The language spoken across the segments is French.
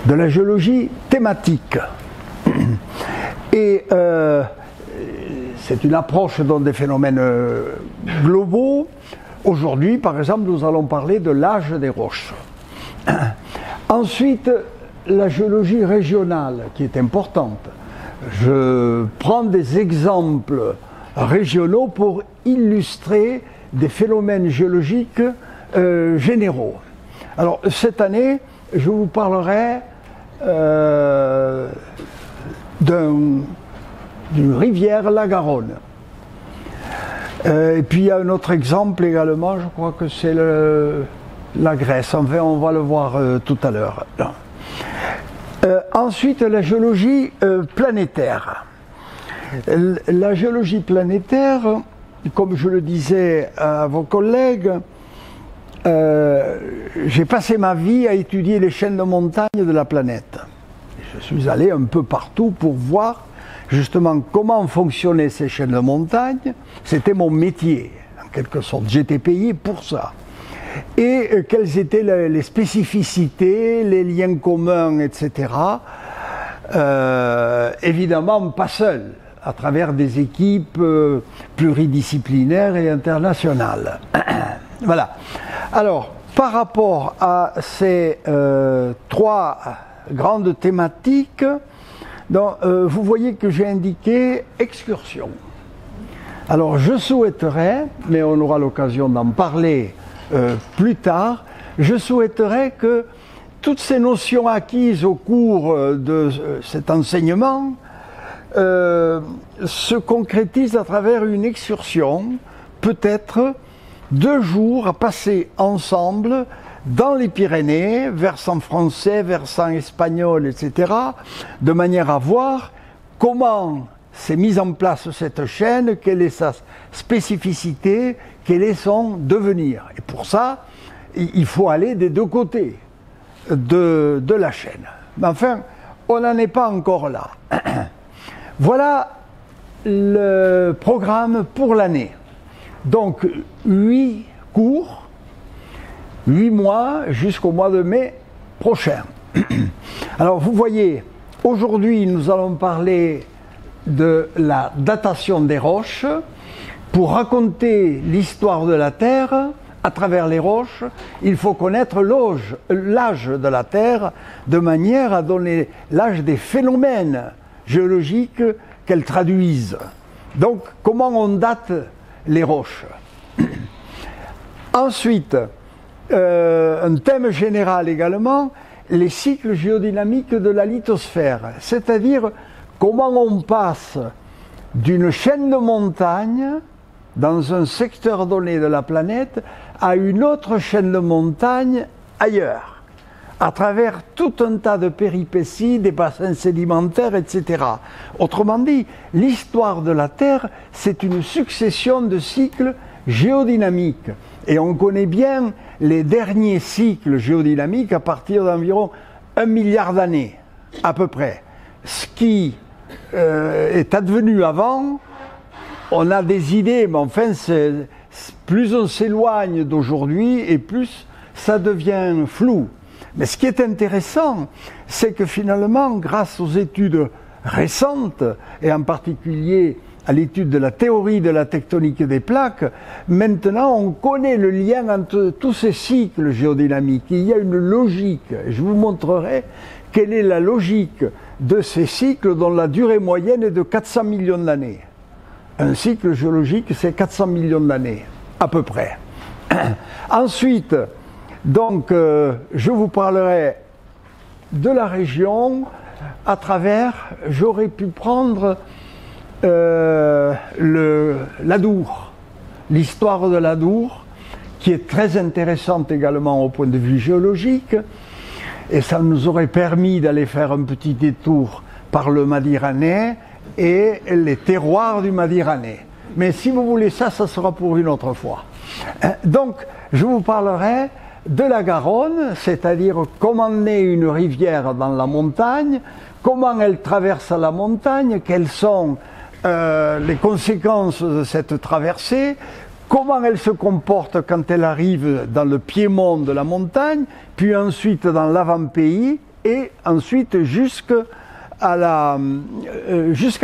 de la géologie thématique. Et c'est une approche dans des phénomènes globaux. Aujourd'hui, par exemple, nous allons parler de l'âge des roches. Ensuite, la géologie régionale, qui est importante. Je prends des exemples régionaux pour illustrer des phénomènes géologiques généraux. Alors, cette année, je vous parlerai d'une rivière, la Garonne. Et puis il y a un autre exemple également, je crois que c'est la Grèce. Enfin, on va le voir tout à l'heure. Ensuite, la géologie planétaire. La géologie planétaire, comme je le disais à vos collègues, j'ai passé ma vie à étudier les chaînes de montagnes de la planète. Je suis allé un peu partout pour voir justement comment fonctionnaient ces chaînes de montagnes. C'était mon métier, en quelque sorte. J'étais payé pour ça. Et quelles étaient les spécificités, les liens communs, etc. Évidemment, pas seul, à travers des équipes pluridisciplinaires et internationales. Voilà. Alors, par rapport à ces trois grandes thématiques, donc, vous voyez que j'ai indiqué excursion. Alors, je souhaiterais, mais on aura l'occasion d'en parler plus tard, je souhaiterais que toutes ces notions acquises au cours de cet enseignement se concrétisent à travers une excursion, peut-être 2 jours à passer ensemble dans les Pyrénées, versant français, versant espagnol, etc., de manière à voir comment s'est mise en place cette chaîne, quelle est sa spécificité, quel est son devenir. Et pour ça, il faut aller des 2 côtés de la chaîne. Mais enfin, on n'en est pas encore là. Voilà le programme pour l'année. Donc, 8 cours, 8 mois jusqu'au mois de mai prochain. Alors vous voyez, aujourd'hui nous allons parler de la datation des roches. Pour raconter l'histoire de la Terre à travers les roches, il faut connaître l'âge de la Terre de manière à donner l'âge des phénomènes géologiques qu'elles traduisent. Donc comment on date les roches. Ensuite, un thème général également, les cycles géodynamiques de la lithosphère, c'est-à-dire comment on passe d'une chaîne de montagnes dans un secteur donné de la planète à une autre chaîne de montagnes ailleurs, à travers tout un tas de péripéties, des bassins sédimentaires, etc. Autrement dit, l'histoire de la Terre, c'est une succession de cycles géodynamiques. Et on connaît bien les derniers cycles géodynamiques à partir d'environ 1 milliard d'années, à peu près. Ce qui est advenu avant, on a des idées, mais enfin, plus on s'éloigne d'aujourd'hui et plus ça devient flou. Mais ce qui est intéressant, c'est que finalement, grâce aux études récentes, et en particulier à l'étude de la théorie de la tectonique des plaques, maintenant on connaît le lien entre tous ces cycles géodynamiques. Il y a une logique. Je vous montrerai quelle est la logique de ces cycles dont la durée moyenne est de 400 millions d'années. Un cycle géologique, c'est 400 millions d'années, à peu près. Ensuite, donc, je vous parlerai de la région à travers, j'aurais pu prendre l'Adour, l'histoire de l'Adour, qui est très intéressante également au point de vue géologique, et ça nous aurait permis d'aller faire un petit détour par le Madiranais et les terroirs du Madiranais. Mais si vous voulez ça sera pour une autre fois. Donc, je vous parlerai de la Garonne, c'est-à-dire comment naît une rivière dans la montagne, comment elle traverse la montagne, quelles sont les conséquences de cette traversée, comment elle se comporte quand elle arrive dans le piémont de la montagne, puis ensuite dans l'avant-pays, et ensuite jusqu'à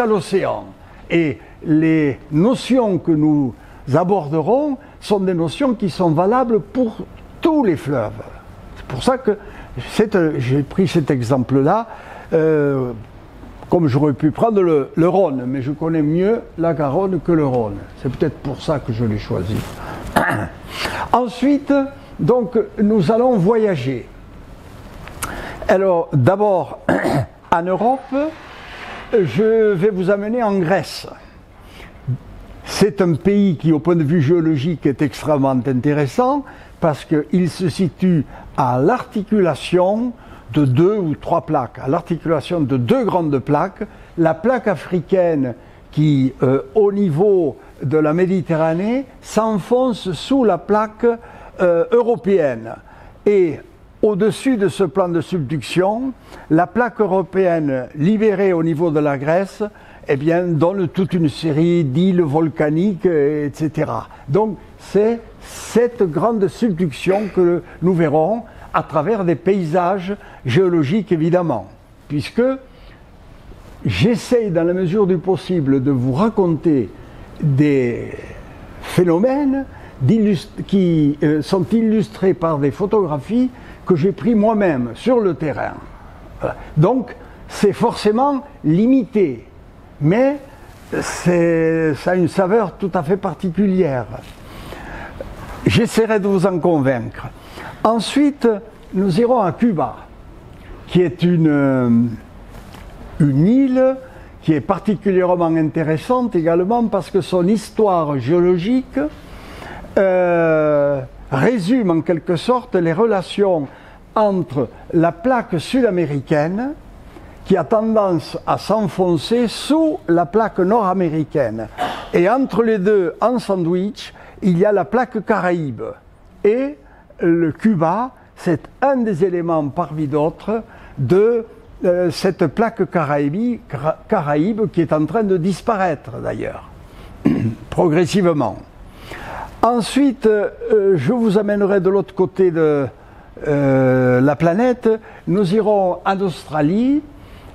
l'océan. Et les notions que nous aborderons sont des notions qui sont valables pour tous les fleuves. C'est pour ça que j'ai pris cet exemple-là, comme j'aurais pu prendre le Rhône, mais je connais mieux la Garonne que le Rhône. C'est peut-être pour ça que je l'ai choisi. Ensuite, donc, nous allons voyager. Alors, d'abord, en Europe, je vais vous amener en Grèce. C'est un pays qui, au point de vue géologique, est extrêmement intéressant parce qu'il se situe à l'articulation de 2 ou 3 plaques, à l'articulation de 2 grandes plaques. La plaque africaine qui, au niveau de la Méditerranée, s'enfonce sous la plaque européenne. Et au-dessus de ce plan de subduction, la plaque européenne libérée au niveau de la Grèce, eh bien, donne toute une série d'îles volcaniques, etc. Donc, c'est cette grande subduction que nous verrons à travers des paysages géologiques, évidemment, puisque j'essaye, dans la mesure du possible, de vous raconter des phénomènes qui sont illustrés par des photographies que j'ai prises moi-même sur le terrain. Voilà. Donc, c'est forcément limité, mais ça a une saveur tout à fait particulière. J'essaierai de vous en convaincre. Ensuite, nous irons à Cuba, qui est une île qui est particulièrement intéressante également parce que son histoire géologique résume en quelque sorte les relations entre la plaque sud-américaine qui a tendance à s'enfoncer sous la plaque nord-américaine. Et entre les deux, en sandwich, il y a la plaque Caraïbe. Et le Cuba, c'est un des éléments parmi d'autres de cette plaque Caraïbe qui est en train de disparaître d'ailleurs, progressivement. Ensuite, je vous amènerai de l'autre côté de la planète. Nous irons en Australie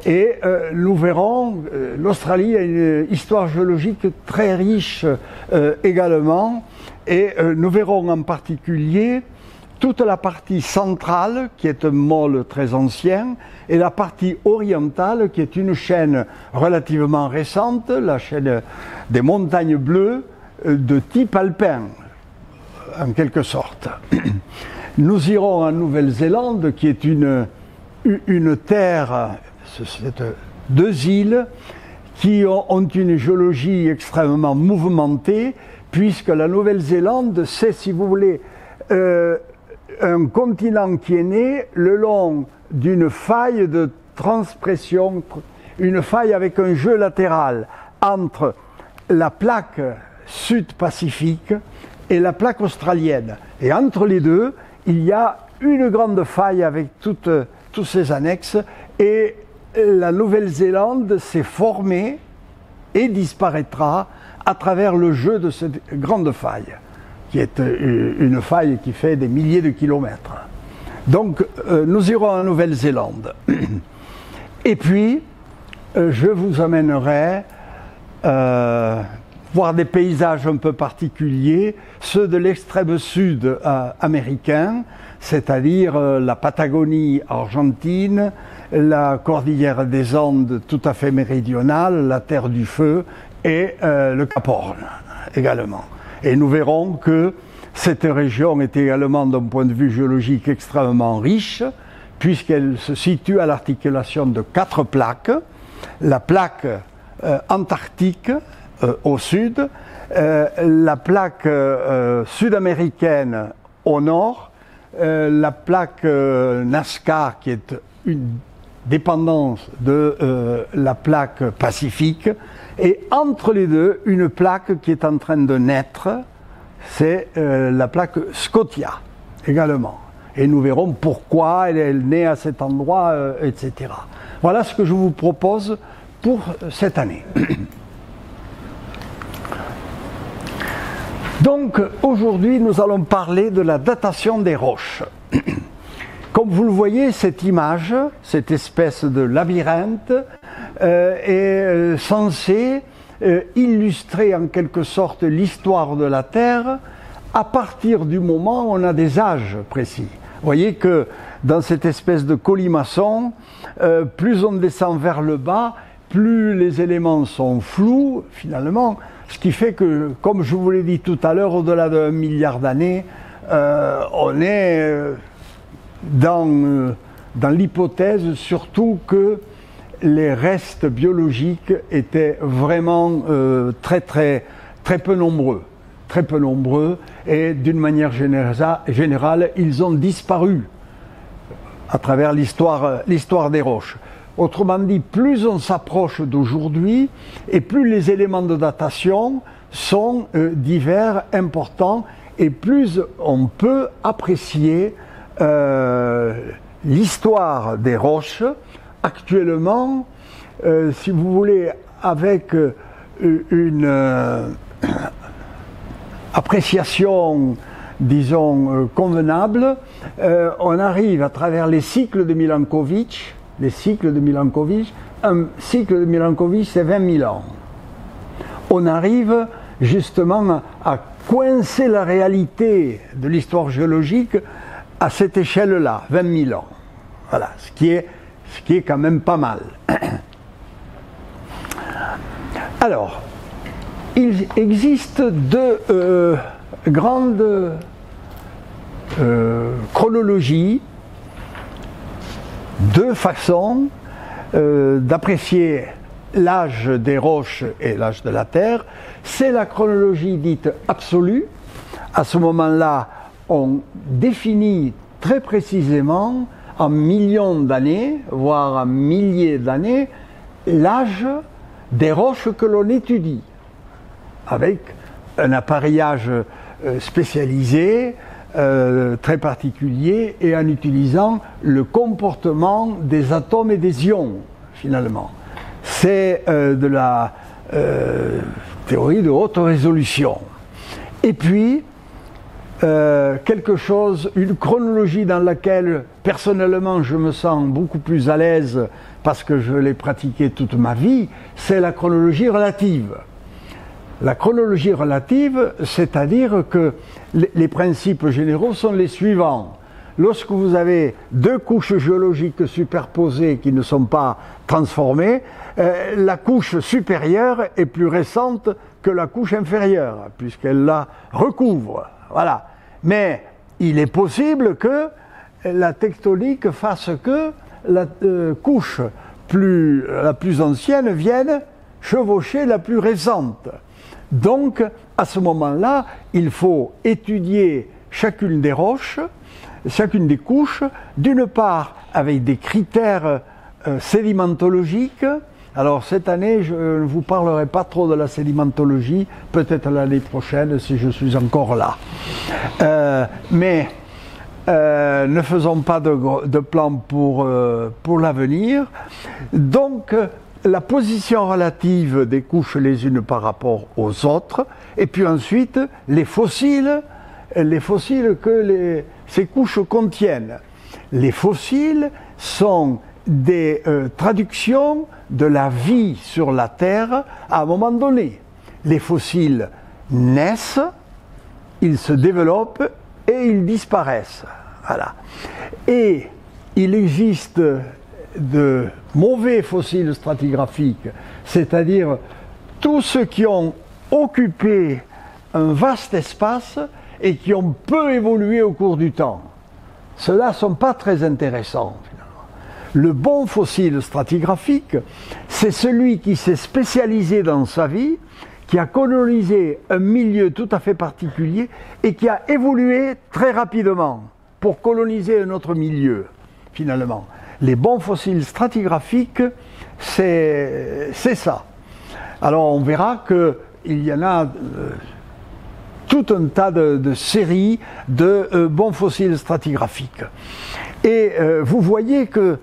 et nous verrons, l'Australie a une histoire géologique très riche également, et nous verrons en particulier toute la partie centrale, qui est un môle très ancien, et la partie orientale, qui est une chaîne relativement récente, la chaîne des montagnes bleues de type alpin, en quelque sorte. Nous irons en Nouvelle-Zélande, qui est une terre, c'est 2 îles, qui ont une géologie extrêmement mouvementée, puisque la Nouvelle-Zélande, c'est, si vous voulez, un continent qui est né le long d'une faille de transpression, une faille avec un jeu latéral entre la plaque sud-pacifique et la plaque australienne. Et entre les deux, il y a une grande faille avec tous ses annexes, et la Nouvelle-Zélande s'est formée et disparaîtra à travers le jeu de cette grande faille, qui est une faille qui fait des milliers de kilomètres. Donc, nous irons en Nouvelle-Zélande. Et puis, je vous amènerai voir des paysages un peu particuliers, ceux de l'extrême sud américain, c'est-à-dire la Patagonie argentine, la cordillère des Andes tout à fait méridionale, la Terre du Feu et le Cap Horn également. Et nous verrons que cette région est également d'un point de vue géologique extrêmement riche, puisqu'elle se situe à l'articulation de 4 plaques. La plaque antarctique au sud, la plaque sud-américaine au nord, la plaque Nazca qui est une dépendance de la plaque pacifique, et entre les deux, une plaque qui est en train de naître, c'est la plaque Scotia également. Et nous verrons pourquoi elle naît à cet endroit, etc. Voilà ce que je vous propose pour cette année. Donc aujourd'hui, nous allons parler de la datation des roches. comme vous le voyez, cette image, cette espèce de labyrinthe, est censée illustrer en quelque sorte l'histoire de la Terre à partir du moment où on a des âges précis. Vous voyez que dans cette espèce de colimaçon, plus on descend vers le bas, plus les éléments sont flous finalement, ce qui fait que, comme je vous l'ai dit tout à l'heure, au-delà d'1 milliard d'années, on est dans l'hypothèse surtout que les restes biologiques étaient vraiment très peu nombreux. Très peu nombreux, et d'une manière générale, ils ont disparu à travers l'histoire des roches. Autrement dit, plus on s'approche d'aujourd'hui, et plus les éléments de datation sont divers, importants, et plus on peut apprécier l'histoire des roches. Actuellement, si vous voulez, avec une appréciation, disons, convenable, on arrive à travers les cycles de Milankovitch, un cycle de Milankovitch c'est 20 000 ans. On arrive justement à coincer la réalité de l'histoire géologique à cette échelle-là, 20 000 ans. Voilà, ce qui est quand même pas mal. Alors, il existe deux grandes chronologies, deux façons d'apprécier l'âge des roches et l'âge de la Terre. C'est la chronologie dite absolue. À ce moment-là, on définit très précisément, en millions d'années, voire en milliers d'années, l'âge des roches que l'on étudie, avec un appareillage spécialisé, très particulier, et en utilisant le comportement des atomes et des ions, finalement. C'est de la théorie de haute résolution. Et puis, une chronologie dans laquelle, personnellement, je me sens beaucoup plus à l'aise, parce que je l'ai pratiquée toute ma vie, c'est la chronologie relative. La chronologie relative, c'est-à-dire que les principes généraux sont les suivants. Lorsque vous avez deux couches géologiques superposées qui ne sont pas transformées, la couche supérieure est plus récente que la couche inférieure, puisqu'elle la recouvre. Voilà. Mais il est possible que la tectonique fasse que la couche la plus ancienne vienne chevaucher la plus récente. Donc, à ce moment-là, il faut étudier chacune des roches, chacune des couches, d'une part avec des critères sédimentologiques. Alors cette année, je ne vous parlerai pas trop de la sédimentologie, peut-être l'année prochaine si je suis encore là. Mais ne faisons pas de plan pour l'avenir. Donc, la position relative des couches les unes par rapport aux autres, et puis ensuite les fossiles que ces couches contiennent. Les fossiles sont des traductions de la vie sur la Terre à un moment donné. Les fossiles naissent, ils se développent et ils disparaissent. Voilà. Et il existe de mauvais fossiles stratigraphiques, c'est-à-dire tous ceux qui ont occupé un vaste espace et qui ont peu évolué au cours du temps. Ceux-là ne sont pas très intéressants, finalement. Le bon fossile stratigraphique, c'est celui qui s'est spécialisé dans sa vie, qui a colonisé un milieu tout à fait particulier et qui a évolué très rapidement pour coloniser un autre milieu, finalement. Les bons fossiles stratigraphiques, c'est ça. Alors on verra qu'il y en a tout un tas de séries de bons fossiles stratigraphiques. Et vous voyez que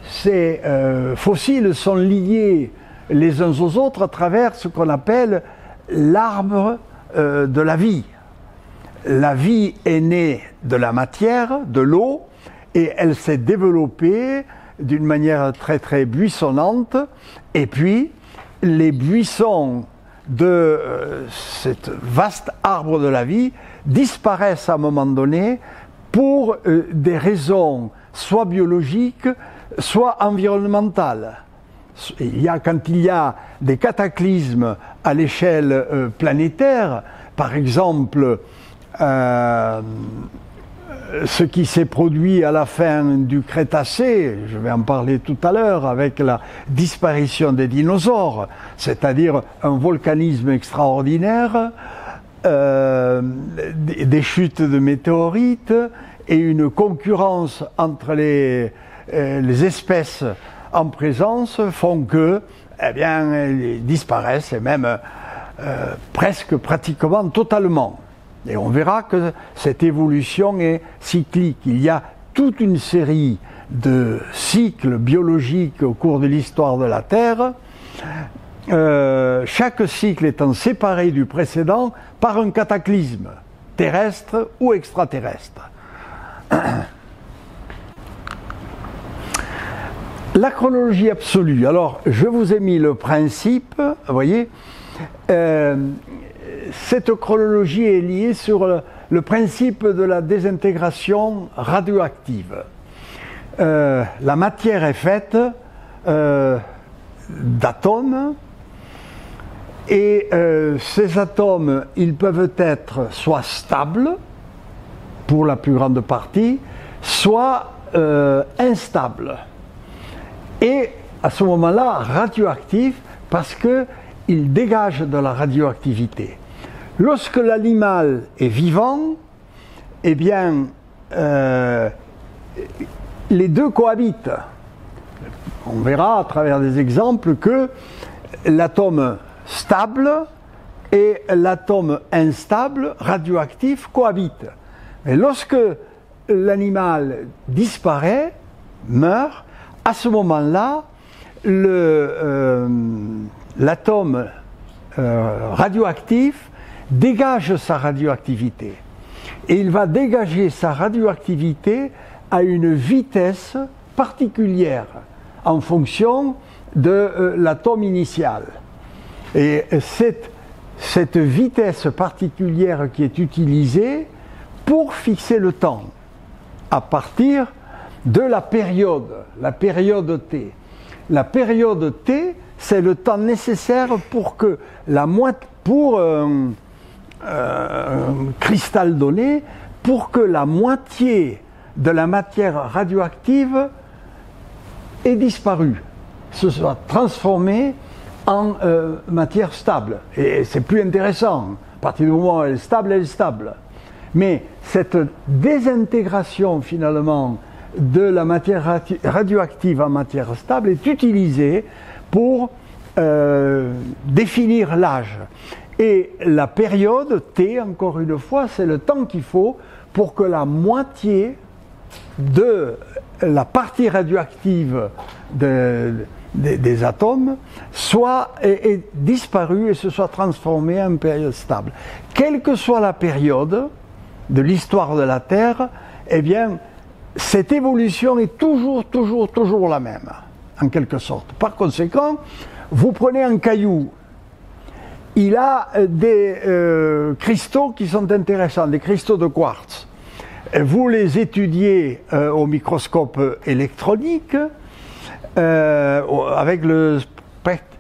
ces fossiles sont liés les uns aux autres à travers ce qu'on appelle l'arbre de la vie. la vie est née de la matière, de l'eau, et elle s'est développée d'une manière très très buissonnante, et puis les buissons de cet vaste arbre de la vie disparaissent à un moment donné pour des raisons soit biologiques, soit environnementales. Quand il y a des cataclysmes à l'échelle planétaire, par exemple ce qui s'est produit à la fin du Crétacé, je vais en parler tout à l'heure, avec la disparition des dinosaures, c'est-à-dire un volcanisme extraordinaire, des chutes de météorites et une concurrence entre les espèces en présence font que, eh bien, elles disparaissent et même pratiquement totalement. Et on verra que cette évolution est cyclique. Il y a toute une série de cycles biologiques au cours de l'histoire de la Terre, chaque cycle étant séparé du précédent par un cataclysme, terrestre ou extraterrestre. La chronologie absolue. Alors, je vous ai mis le principe, vous voyez, cette chronologie est liée sur le principe de la désintégration radioactive. La matière est faite d'atomes et ces atomes, ils peuvent être soit stables, pour la plus grande partie, soit instables. Et à ce moment-là, radioactifs parce qu'ils dégagent de la radioactivité. Lorsque l'animal est vivant, eh bien, les deux cohabitent. On verra à travers des exemples que l'atome stable et l'atome instable, radioactif, cohabitent. Mais lorsque l'animal disparaît, meurt, à ce moment-là, l'atome radioactif dégage sa radioactivité. Et il va dégager sa radioactivité à une vitesse particulière en fonction de l'atome initial. Et cette vitesse particulière qui est utilisée pour fixer le temps à partir de la période T. La période T, c'est le temps nécessaire pour que un cristal donné, pour que la moitié de la matière radioactive ait disparu, se soit transformée en matière stable. Et c'est plus intéressant. À partir du moment où elle est stable. Mais cette désintégration finalement de la matière radioactive en matière stable est utilisée pour définir l'âge. Et la période T, encore une fois, c'est le temps qu'il faut pour que la moitié de la partie radioactive des atomes ait disparu et se soit transformée en période stable. Quelle que soit la période de l'histoire de la Terre, eh bien, cette évolution est toujours la même, en quelque sorte. Par conséquent, vous prenez un caillou, il a des cristaux qui sont intéressants, des cristaux de quartz. Vous les étudiez au microscope électronique, avec le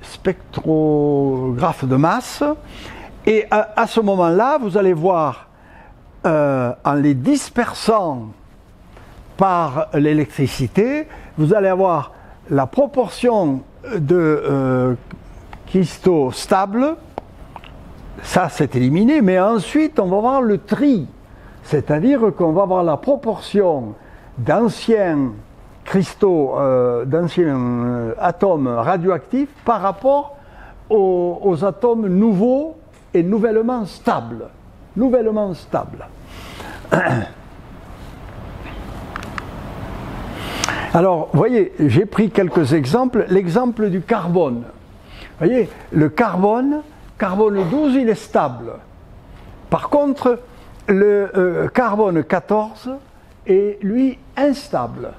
spectrographe de masse, et à ce moment-là, vous allez voir, en les dispersant par l'électricité, vous allez avoir la proportion de cristaux stables, ça c'est éliminé, mais ensuite on va voir le tri, c'est-à-dire qu'on va avoir la proportion d'anciens cristaux, d'anciens atomes radioactifs par rapport aux atomes nouveaux et nouvellement stables. Alors, vous voyez, j'ai pris quelques exemples. L'exemple du carbone. Vous voyez, le carbone 12, il est stable. Par contre, le carbone 14 est, lui, instable.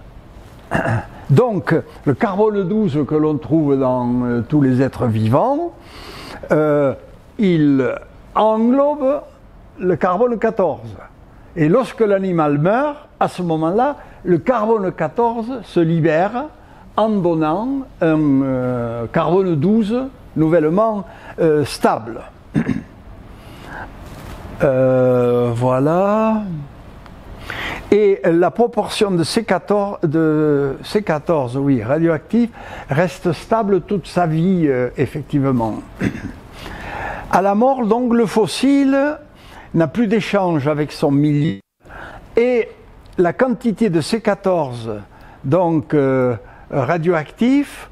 Donc, le carbone 12 que l'on trouve dans tous les êtres vivants, il englobe le carbone 14. Et lorsque l'animal meurt, à ce moment-là, le carbone 14 se libère en donnant un carbone 12 nouvellement stable. Voilà. Et la proportion de C14 oui, radioactif reste stable toute sa vie, effectivement. À la mort, donc, le fossile n'a plus d'échange avec son milieu et la quantité de C14 donc, radioactif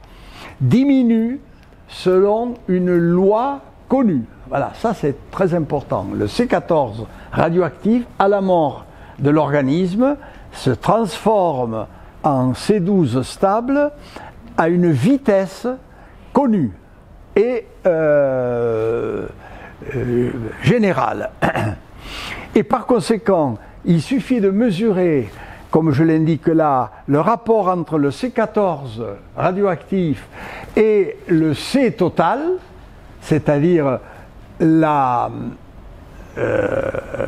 diminue selon une loi connue. Voilà, ça c'est très important. Le C14 radioactif, à la mort de l'organisme, se transforme en C12 stable à une vitesse connue et générale. Et par conséquent, il suffit de mesurer, comme je l'indique là, le rapport entre le C14 radioactif et le C total, c'est-à-dire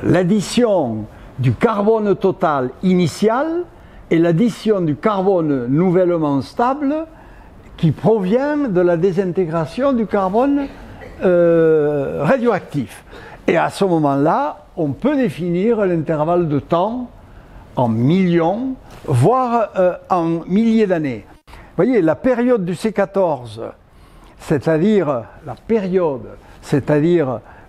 l'addition du carbone total initial et l'addition du carbone nouvellement stable qui provient de la désintégration du carbone radioactif. Et à ce moment-là, on peut définir l'intervalle de temps en millions, voire en milliers d'années. Vous voyez, la période du C14, c'est-à-dire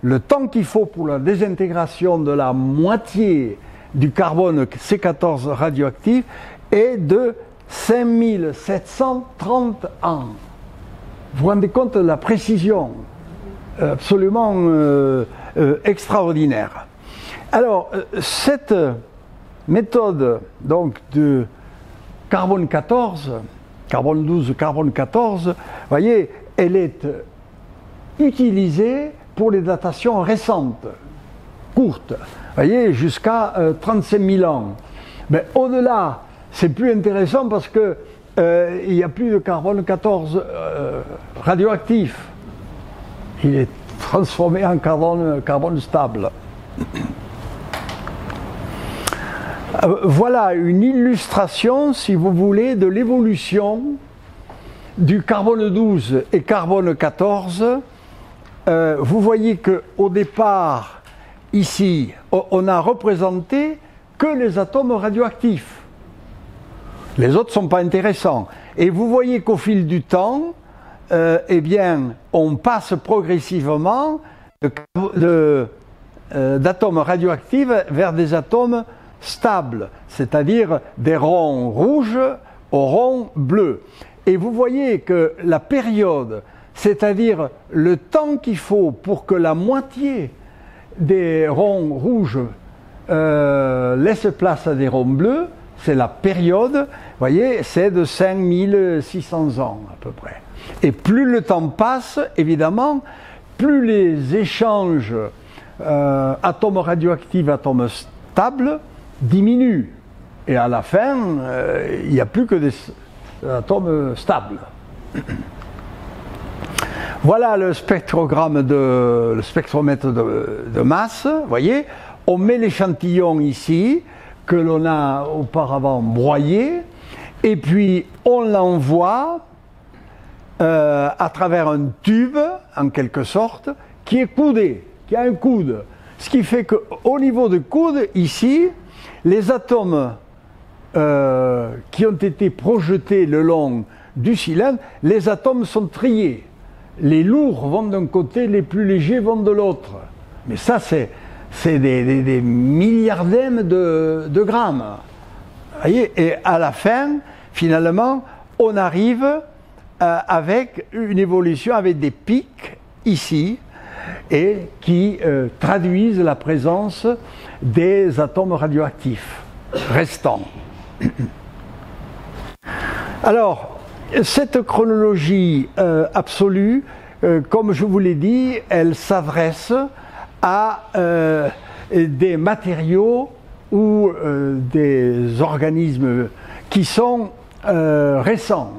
le temps qu'il faut pour la désintégration de la moitié du carbone C14 radioactif est de 5730 ans. Vous vous rendez compte de la précision absolument extraordinaire. Alors, cette méthode donc de carbone 14, carbone 12, carbone 14, voyez, elle est utilisée pour les datations récentes, courtes, voyez, jusqu'à 35 000 ans. Mais au-delà, c'est plus intéressant parce que il n'y a plus de carbone 14 radioactif. Il est transformé en carbone stable. Voilà une illustration, si vous voulez, de l'évolution du carbone 12 et carbone 14. Vous voyez qu'au départ, ici, on a représenté que les atomes radioactifs. Les autres ne sont pas intéressants. Et vous voyez qu'au fil du temps, eh bien, on passe progressivement d'atomes radioactifs vers des atomes stables, c'est-à-dire des ronds rouges aux ronds bleus. Et vous voyez que la période, c'est-à-dire le temps qu'il faut pour que la moitié des ronds rouges laisse place à des ronds bleus, c'est la période, vous voyez, c'est de 5600 ans à peu près. Et plus le temps passe, évidemment, plus les échanges atomes radioactifs, atomes stables diminuent. Et à la fin, il n'y a plus que des atomes stables. Voilà le spectrogramme le spectromètre de masse, vous voyez. On met l'échantillon ici, que l'on a auparavant broyé, et puis on l'envoie à travers un tube, en quelque sorte, qui est coudé, qui a un coude. Ce qui fait qu'au niveau du coude, ici, les atomes qui ont été projetés le long du cylindre, les atomes sont triés. Les lourds vont d'un côté, les plus légers vont de l'autre. Mais ça, c'est des milliardièmes de grammes. Vous voyez, et à la fin, finalement, on arrive avec une évolution, avec des pics ici, et qui traduisent la présence des atomes radioactifs restants. Alors, cette chronologie absolue, comme je vous l'ai dit, elle s'adresse à des matériaux ou des organismes qui sont récemment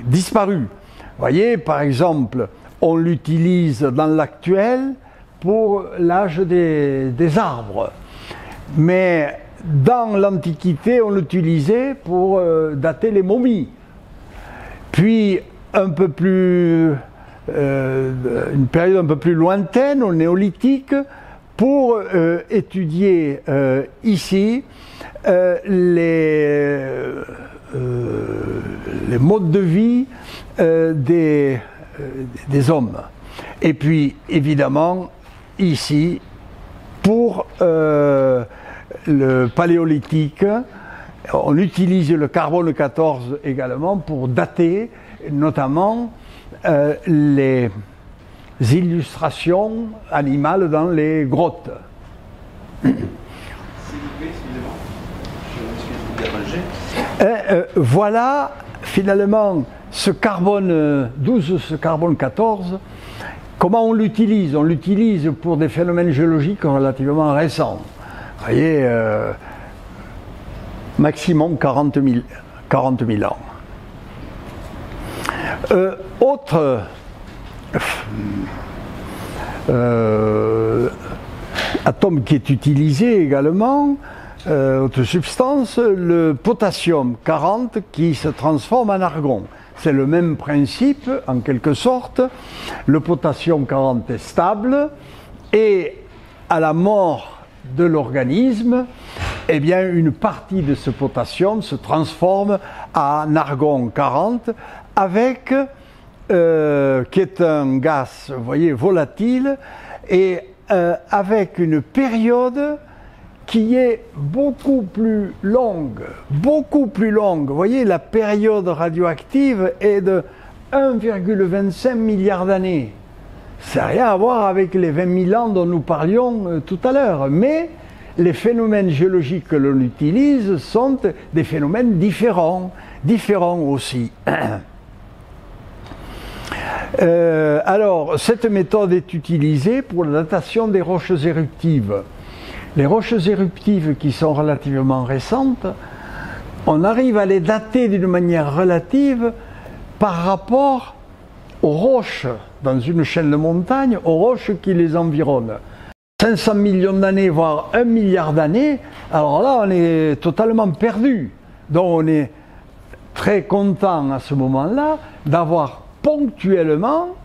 disparus. Vous voyez, par exemple, on l'utilise dans l'actuel pour l'âge des arbres. Mais dans l'Antiquité, on l'utilisait pour dater les momies. Puis, une période un peu plus lointaine, au néolithique, pour étudier ici les modes de vie des hommes. Et puis, évidemment, ici, pour le paléolithique, on utilise le carbone 14 également pour dater, notamment les illustrations animales dans les grottes. S'il vous plaît, excusez-moi. Voilà finalement ce carbone 12, ce carbone 14, comment on l'utilise? On l'utilise pour des phénomènes géologiques relativement récents. Vous voyez, maximum 40 000 ans. Autre atome qui est utilisé également, autre substance, le potassium 40 qui se transforme en argon. C'est le même principe en quelque sorte. Le potassium 40 est stable et à la mort de l'organisme, eh bien une partie de ce potassium se transforme en argon 40 avec qui est un gaz, vous voyez, volatile et avec une période qui est beaucoup plus longue. Vous voyez, la période radioactive est de 1,25 milliard d'années. Ça n'a rien à voir avec les 20 000 ans dont nous parlions tout à l'heure. Mais les phénomènes géologiques que l'on utilise sont des phénomènes différents aussi. Alors, cette méthode est utilisée pour la datation des roches éruptives. Les roches éruptives qui sont relativement récentes, on arrive à les dater d'une manière relative par rapport aux roches dans une chaîne de montagnes, aux roches qui les environnent. 500 millions d'années, voire 1 milliard d'années, alors là on est totalement perdu. Donc on est très content à ce moment-là d'avoir ponctuellement,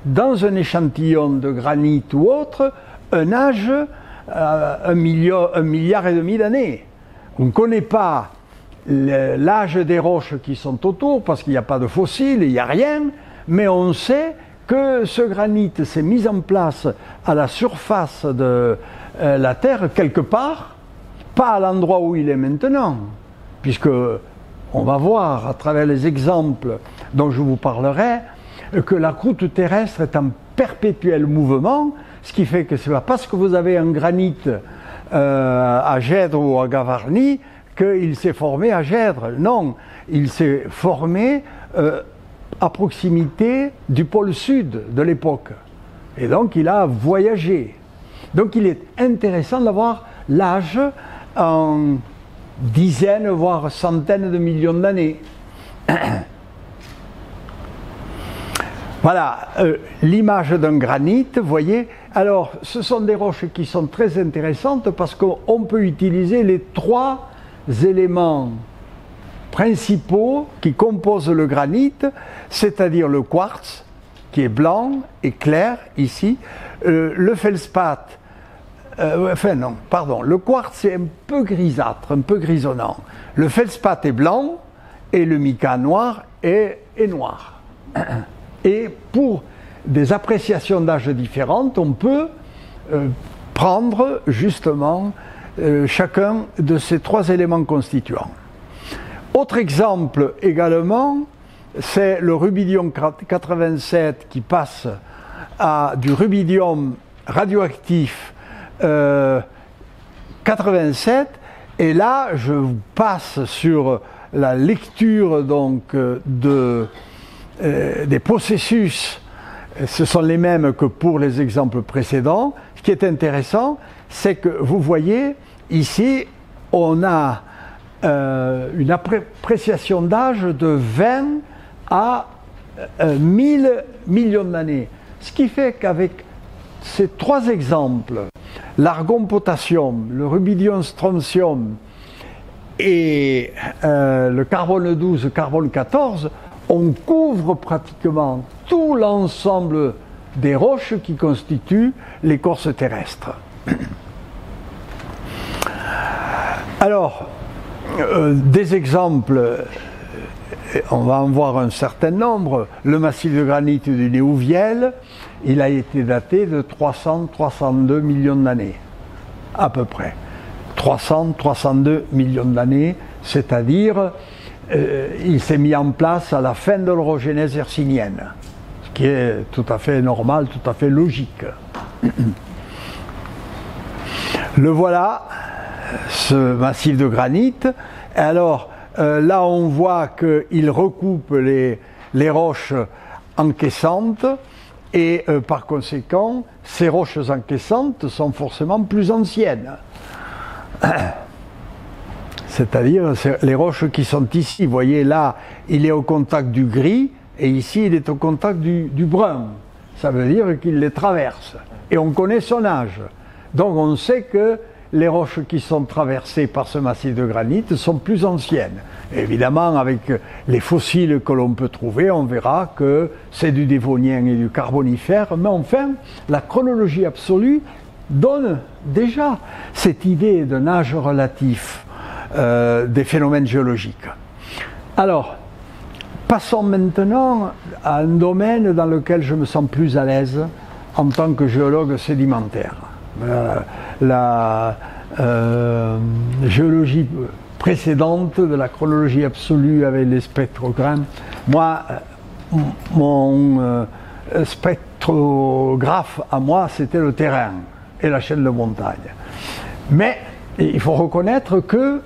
dans un échantillon de granit ou autre, un âge 1,5 milliard d'années. On ne connaît pas l'âge des roches qui sont autour parce qu'il n'y a pas de fossiles, il n'y a rien, mais on sait que ce granit s'est mis en place à la surface de la Terre quelque part, pas à l'endroit où il est maintenant, puisque on va voir à travers les exemples dont je vous parlerai que la croûte terrestre est en perpétuel mouvement, ce qui fait que ce n'est pas parce que vous avez un granit à Gèdre ou à Gavarnie qu'il s'est formé à Gèdre. Non, il s'est formé à proximité du pôle sud de l'époque. Et donc il a voyagé. Donc il est intéressant d'avoir l'âge en dizaines, voire centaines de millions d'années. Voilà, l'image d'un granit, vous voyez. Alors, ce sont des roches qui sont très intéressantes parce qu'on peut utiliser les 3 éléments principaux qui composent le granit, c'est-à-dire le quartz, qui est blanc et clair ici, le feldspath, le quartz est un peu grisâtre, un peu grisonnant. Le feldspath est blanc et le mica noir est noir. Et pour des appréciations d'âge différentes, on peut prendre justement chacun de ces 3 éléments constituants. Autre exemple également, c'est le rubidium 87 qui passe à du rubidium radioactif 87, et là je vous passe sur la lecture donc des processus ce sont les mêmes que pour les exemples précédents. Ce qui est intéressant, c'est que vous voyez, ici, on a une appréciation d'âge de 20 à 1000 millions d'années. Ce qui fait qu'avec ces trois exemples, l'argon-potassium, le rubidium-strontium et le carbone 12, carbone 14, on couvre pratiquement tout l'ensemble des roches qui constituent l'écorce terrestre. Alors, des exemples, on va en voir un certain nombre. Le massif de granit du Néouviel, il a été daté de 300-302 millions d'années, à peu près. 300-302 millions d'années, c'est-à-dire il s'est mis en place à la fin de l'orogénèse hercynienne, ce qui est tout à fait normal, tout à fait logique. Le voilà, ce massif de granit. Alors là on voit qu'il recoupe les roches encaissantes et par conséquent ces roches encaissantes sont forcément plus anciennes. C'est-à-dire les roches qui sont ici, vous voyez là il est au contact du gris et ici il est au contact du brun. Ça veut dire qu'il les traverse et on connaît son âge. Donc on sait que les roches qui sont traversées par ce massif de granit sont plus anciennes. Évidemment, avec les fossiles que l'on peut trouver, on verra que c'est du Dévonien et du Carbonifère, mais enfin, la chronologie absolue donne déjà cette idée d'un âge relatif des phénomènes géologiques. Alors, passons maintenant à un domaine dans lequel je me sens plus à l'aise en tant que géologue sédimentaire. La géologie précédente de la chronologie absolue avec les spectrogrammes. Moi, mon spectrographe à moi, c'était le terrain et la chaîne de montagne. Mais il faut reconnaître que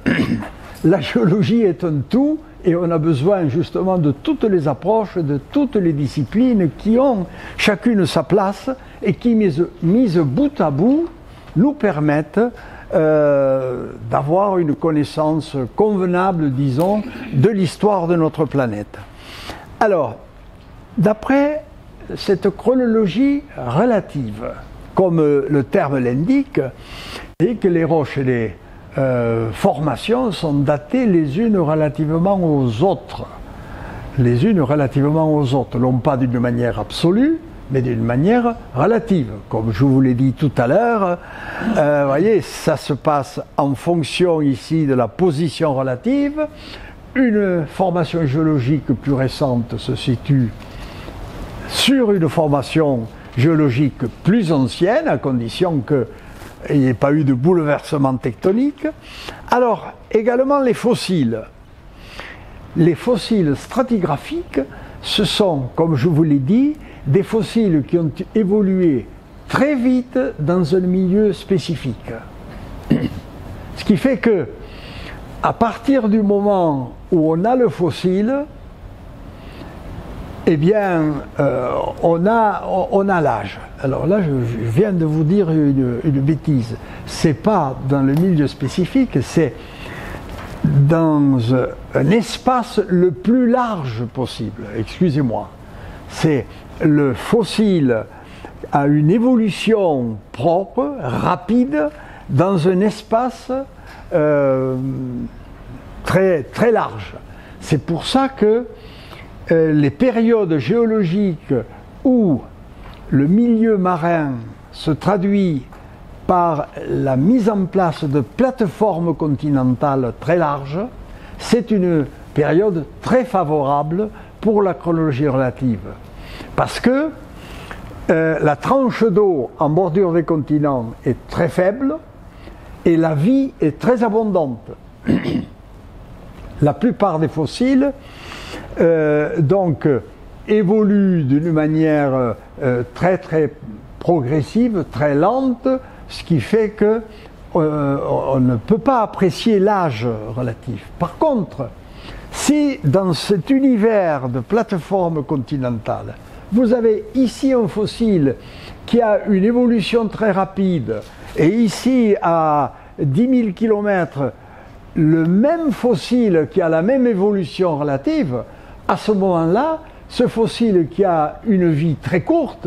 la géologie est un tout et on a besoin justement de toutes les approches, de toutes les disciplines qui ont chacune sa place et qui, mises bout à bout, nous permettent d'avoir une connaissance convenable, disons, de l'histoire de notre planète. Alors, d'après cette chronologie relative, comme le terme l'indique, c'est que les roches et les formations sont datées les unes relativement aux autres. Les unes relativement aux autres, non pas d'une manière absolue, mais d'une manière relative. Comme je vous l'ai dit tout à l'heure, voyez, ça se passe en fonction ici de la position relative. Une formation géologique plus récente se situe sur une formation géologique plus ancienne, à condition qu'il n'y ait pas eu de bouleversement tectonique. Alors, également les fossiles. Les fossiles stratigraphiques, ce sont, comme je vous l'ai dit, des fossiles qui ont évolué très vite dans un milieu spécifique. Ce qui fait que, à partir du moment où on a le fossile, eh bien, on a l'âge. Alors là, je viens de vous dire une bêtise. C'est pas dans le milieu spécifique, c'est dans un espace le plus large possible. Excusez-moi. C'est le fossile a une évolution propre, rapide, dans un espace très, très large. C'est pour ça que les périodes géologiques où le milieu marin se traduit par la mise en place de plateformes continentales très larges, c'est une période très favorable pour la chronologie relative. Parce que la tranche d'eau en bordure des continents est très faible et la vie est très abondante. La plupart des fossiles donc évoluent d'une manière très très progressive, très lente, ce qui fait que on ne peut pas apprécier l'âge relatif. Par contre, si dans cet univers de plateforme continentale, vous avez ici un fossile qui a une évolution très rapide, et ici à 10 000 km, le même fossile qui a la même évolution relative, à ce moment-là, ce fossile qui a une vie très courte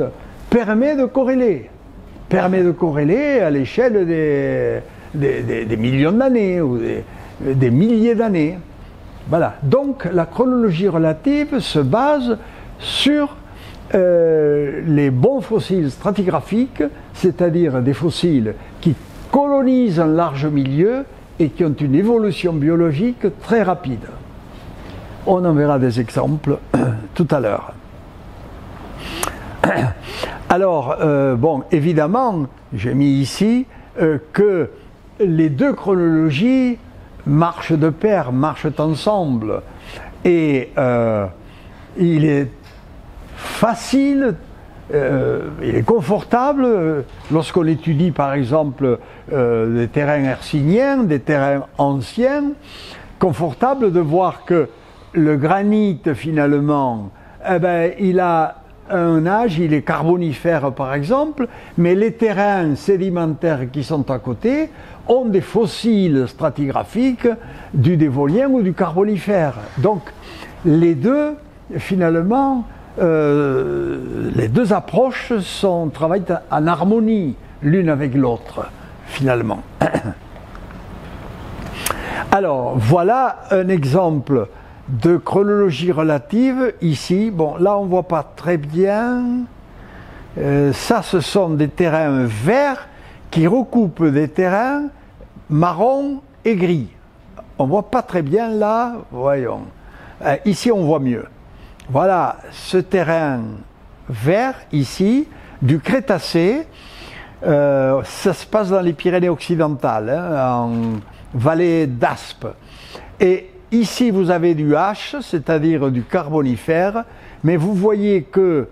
permet de corréler à l'échelle des millions d'années ou des milliers d'années. Voilà. Donc la chronologie relative se base sur les bons fossiles stratigraphiques, c'est-à-dire des fossiles qui colonisent un large milieu et qui ont une évolution biologique très rapide. On en verra des exemples tout à l'heure. Alors, bon, évidemment, j'ai mis ici que les deux chronologies marchent de pair, marchent ensemble. Et il est facile, il est confortable, lorsqu'on étudie par exemple des terrains hercyniens, des terrains anciens, confortable de voir que le granit finalement, eh ben, il a un âge, il est carbonifère par exemple, mais les terrains sédimentaires qui sont à côté ont des fossiles stratigraphiques du Dévolien ou du Carbonifère. Donc les deux, finalement, les deux approches travaillent en harmonie l'une avec l'autre, finalement. Alors, voilà un exemple de chronologie relative, ici. Bon, là, on ne voit pas très bien. Ça, ce sont des terrains verts qui recoupent des terrains marron et gris. On ne voit pas très bien là, voyons. Ici, on voit mieux. Voilà ce terrain vert, ici, du Crétacé. Ça se passe dans les Pyrénées occidentales, hein, en vallée d'Aspe. Et ici, vous avez du H, c'est-à-dire du Carbonifère, mais vous voyez que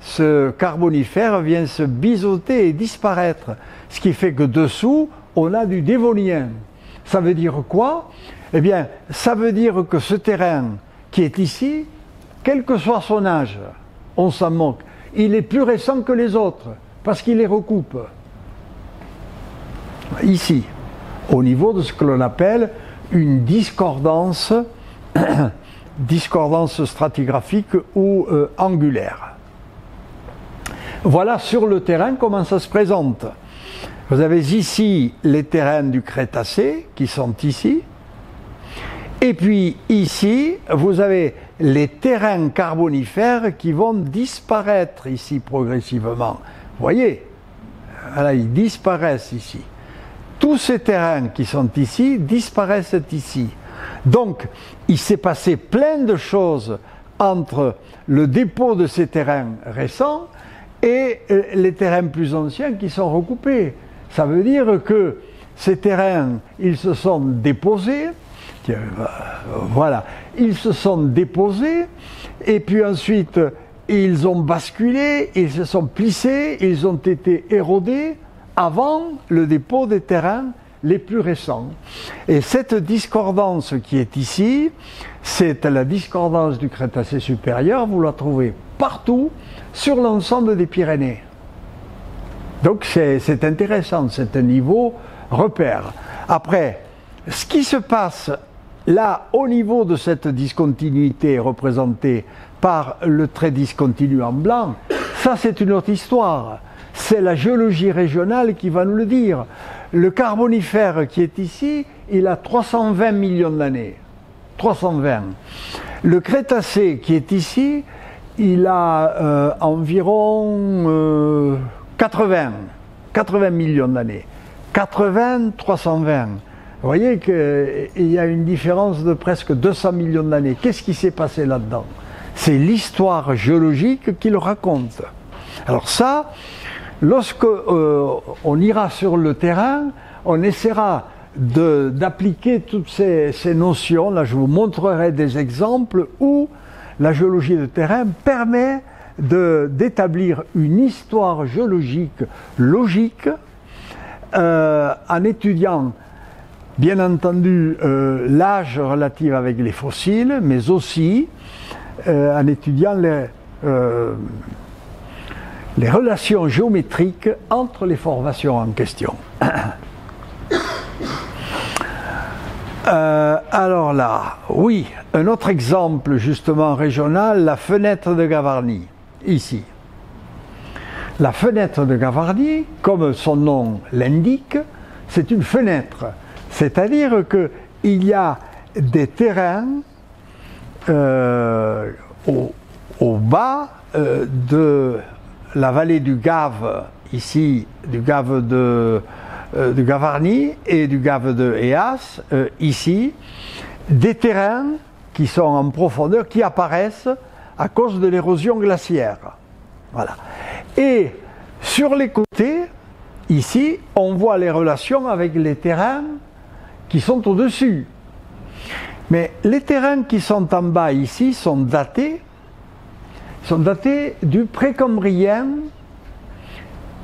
ce Carbonifère vient se biseauter et disparaître. Ce qui fait que dessous, on a du Dévolien. Ça veut dire quoi? Eh bien, ça veut dire que ce terrain qui est ici, quel que soit son âge, on s'en moque, il est plus récent que les autres, parce qu'il les recoupe. Ici, au niveau de ce que l'on appelle une discordance, discordance stratigraphique ou angulaire. Voilà sur le terrain comment ça se présente. Vous avez ici les terrains du Crétacé qui sont ici. Et puis ici, vous avez les terrains carbonifères qui vont disparaître ici progressivement. Vous voyez, voilà, ils disparaissent ici. Tous ces terrains qui sont ici disparaissent ici. Donc, il s'est passé plein de choses entre le dépôt de ces terrains récents et les terrains plus anciens qui sont recoupés. Ça veut dire que ces terrains, ils se sont déposés. Voilà, ils se sont déposés et puis ensuite ils ont basculé, ils se sont plissés, ils ont été érodés avant le dépôt des terrains les plus récents. Et cette discordance qui est ici, c'est la discordance du Crétacé supérieur, vous la trouvez partout sur l'ensemble des Pyrénées. Donc c'est intéressant, c'est un niveau repère. Après, ce qui se passe là, au niveau de cette discontinuité représentée par le trait discontinu en blanc, ça c'est une autre histoire. C'est la géologie régionale qui va nous le dire. Le Carbonifère qui est ici, il a 320 millions d'années. 320. Le Crétacé qui est ici, il a environ 80 millions d'années. 80, 320. Vous voyez qu'il y a une différence de presque 200 millions d'années. Qu'est-ce qui s'est passé là-dedans? C'est l'histoire géologique qui le raconte. Alors ça, lorsque on ira sur le terrain, on essaiera d'appliquer toutes ces notions. Là, je vous montrerai des exemples où la géologie de terrain permet d'établir une histoire géologique logique en étudiant bien entendu l'âge relatif avec les fossiles, mais aussi en étudiant les relations géométriques entre les formations en question. Alors là, oui, un autre exemple justement régional, la fenêtre de Gavarnie, ici. La fenêtre de Gavarnie, comme son nom l'indique, c'est une fenêtre. C'est-à-dire qu'il y a des terrains au bas de la vallée du Gave, ici, du Gave de Gavarnie et du Gave de Héas, ici, des terrains qui sont en profondeur, qui apparaissent à cause de l'érosion glaciaire. Voilà. Et sur les côtés, ici, on voit les relations avec les terrains qui sont au-dessus. Mais les terrains qui sont en bas ici sont datés du précambrien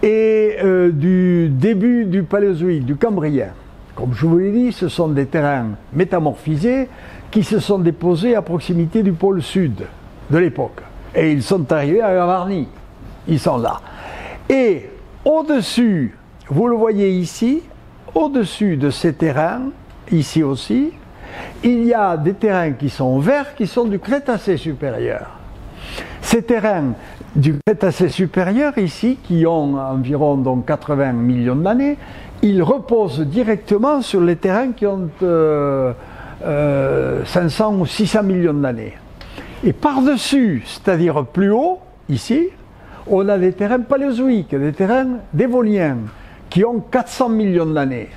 et du début du Paléozoïque, du Cambrien. Comme je vous l'ai dit, ce sont des terrains métamorphisés qui se sont déposés à proximité du pôle sud de l'époque. Et ils sont arrivés à Gavarnie. Ils sont là. Et au-dessus, vous le voyez ici, au-dessus de ces terrains, ici aussi, il y a des terrains qui sont verts, qui sont du Crétacé supérieur. Ces terrains du Crétacé supérieur, ici, qui ont environ donc 80 millions d'années, ils reposent directement sur les terrains qui ont 500 ou 600 millions d'années. Et par-dessus, c'est-à-dire plus haut, ici, on a des terrains paléozoïques, des terrains dévoniens, qui ont 400 millions d'années.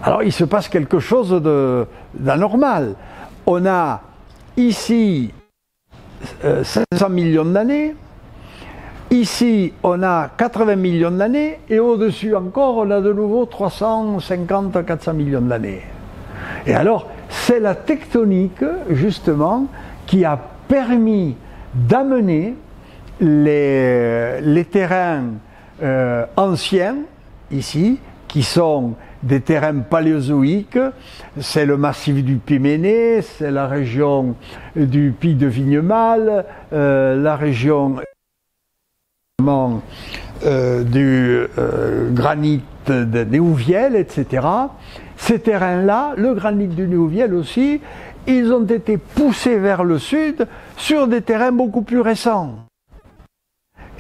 Alors il se passe quelque chose d'anormal. On a ici 500 millions d'années, ici on a 80 millions d'années, et au-dessus encore on a de nouveau 350-400 millions d'années. Et alors c'est la tectonique justement qui a permis d'amener les terrains anciens, ici, qui sont des terrains paléozoïques, c'est le massif du Pyménée, c'est la région du Pic de Vignemale, la région du granit de Néouviel, etc. Ces terrains-là, le granit du Néouviel aussi, ils ont été poussés vers le sud sur des terrains beaucoup plus récents.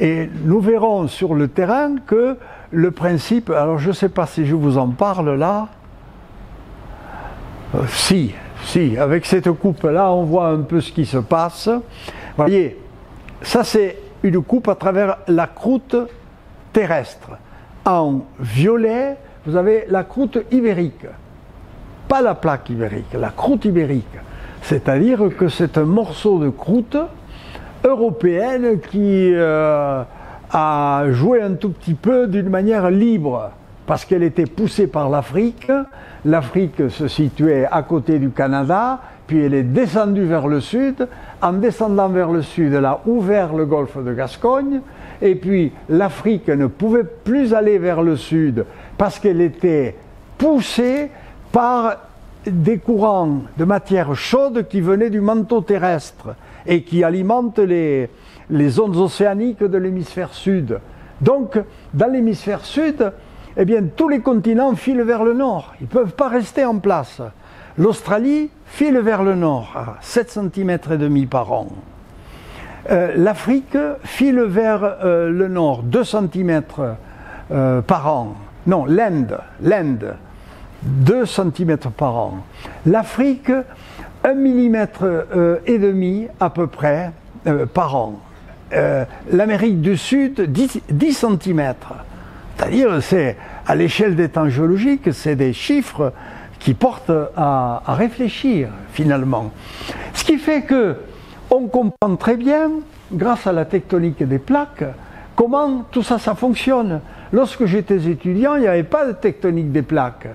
Et nous verrons sur le terrain que le principe, alors je ne sais pas si je vous en parle là, si, avec cette coupe-là, on voit un peu ce qui se passe. Vous voyez, ça c'est une coupe à travers la croûte terrestre. En violet, vous avez la croûte ibérique, pas la plaque ibérique, la croûte ibérique. C'est-à-dire que c'est un morceau de croûte européenne qui a joué un tout petit peu d'une manière libre, parce qu'elle était poussée par l'Afrique. L'Afrique se situait à côté du Canada, puis elle est descendue vers le sud. En descendant vers le sud, elle a ouvert le golfe de Gascogne, et puis l'Afrique ne pouvait plus aller vers le sud parce qu'elle était poussée par des courants de matière chaude qui venaient du manteau terrestre et qui alimentent les zones océaniques de l'hémisphère sud. Donc, dans l'hémisphère sud, eh bien, tous les continents filent vers le nord. Ils ne peuvent pas rester en place. L'Australie file vers le nord, à 7,5 cm par an. L'Afrique file vers le nord, 2 cm par an. Non, l'Inde, 2 cm par an. L'Afrique, 1,5 mm à peu près par an. L'Amérique du Sud, 10 cm. C'est-à-dire, c'est à l'échelle des temps géologiques, c'est des chiffres qui portent à réfléchir finalement. Ce qui fait que on comprend très bien, grâce à la tectonique des plaques, comment tout ça, ça fonctionne. Lorsque j'étais étudiant, il n'y avait pas de tectonique des plaques.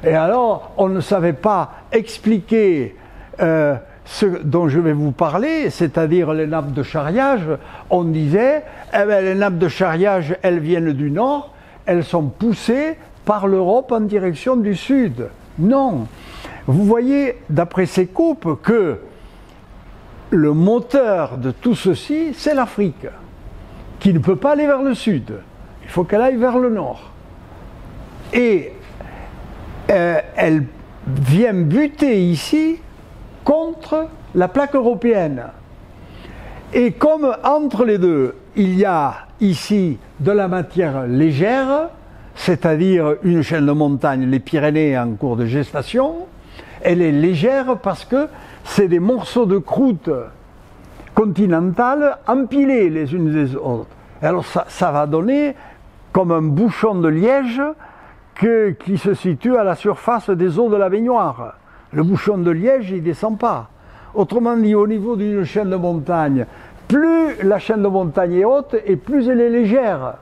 Et alors, on ne savait pas expliquer ce dont je vais vous parler, c'est-à-dire les nappes de charriage. On disait, eh bien, les nappes de charriage, elles viennent du nord, elles sont poussées par l'Europe en direction du sud. Non. Vous voyez, d'après ces coupes, que le moteur de tout ceci, c'est l'Afrique, qui ne peut pas aller vers le sud. Il faut qu'elle aille vers le nord. Et elle vient buter ici contre la plaque européenne. Et comme entre les deux, il y a ici de la matière légère, c'est-à-dire une chaîne de montagne, les Pyrénées en cours de gestation, elle est légère parce que c'est des morceaux de croûte continentale empilés les unes des autres. Alors ça va donner comme un bouchon de liège qui se situe à la surface des eaux de la baignoire. Le bouchon de liège, il ne descend pas. Autrement dit, au niveau d'une chaîne de montagne, plus la chaîne de montagne est haute et plus elle est légère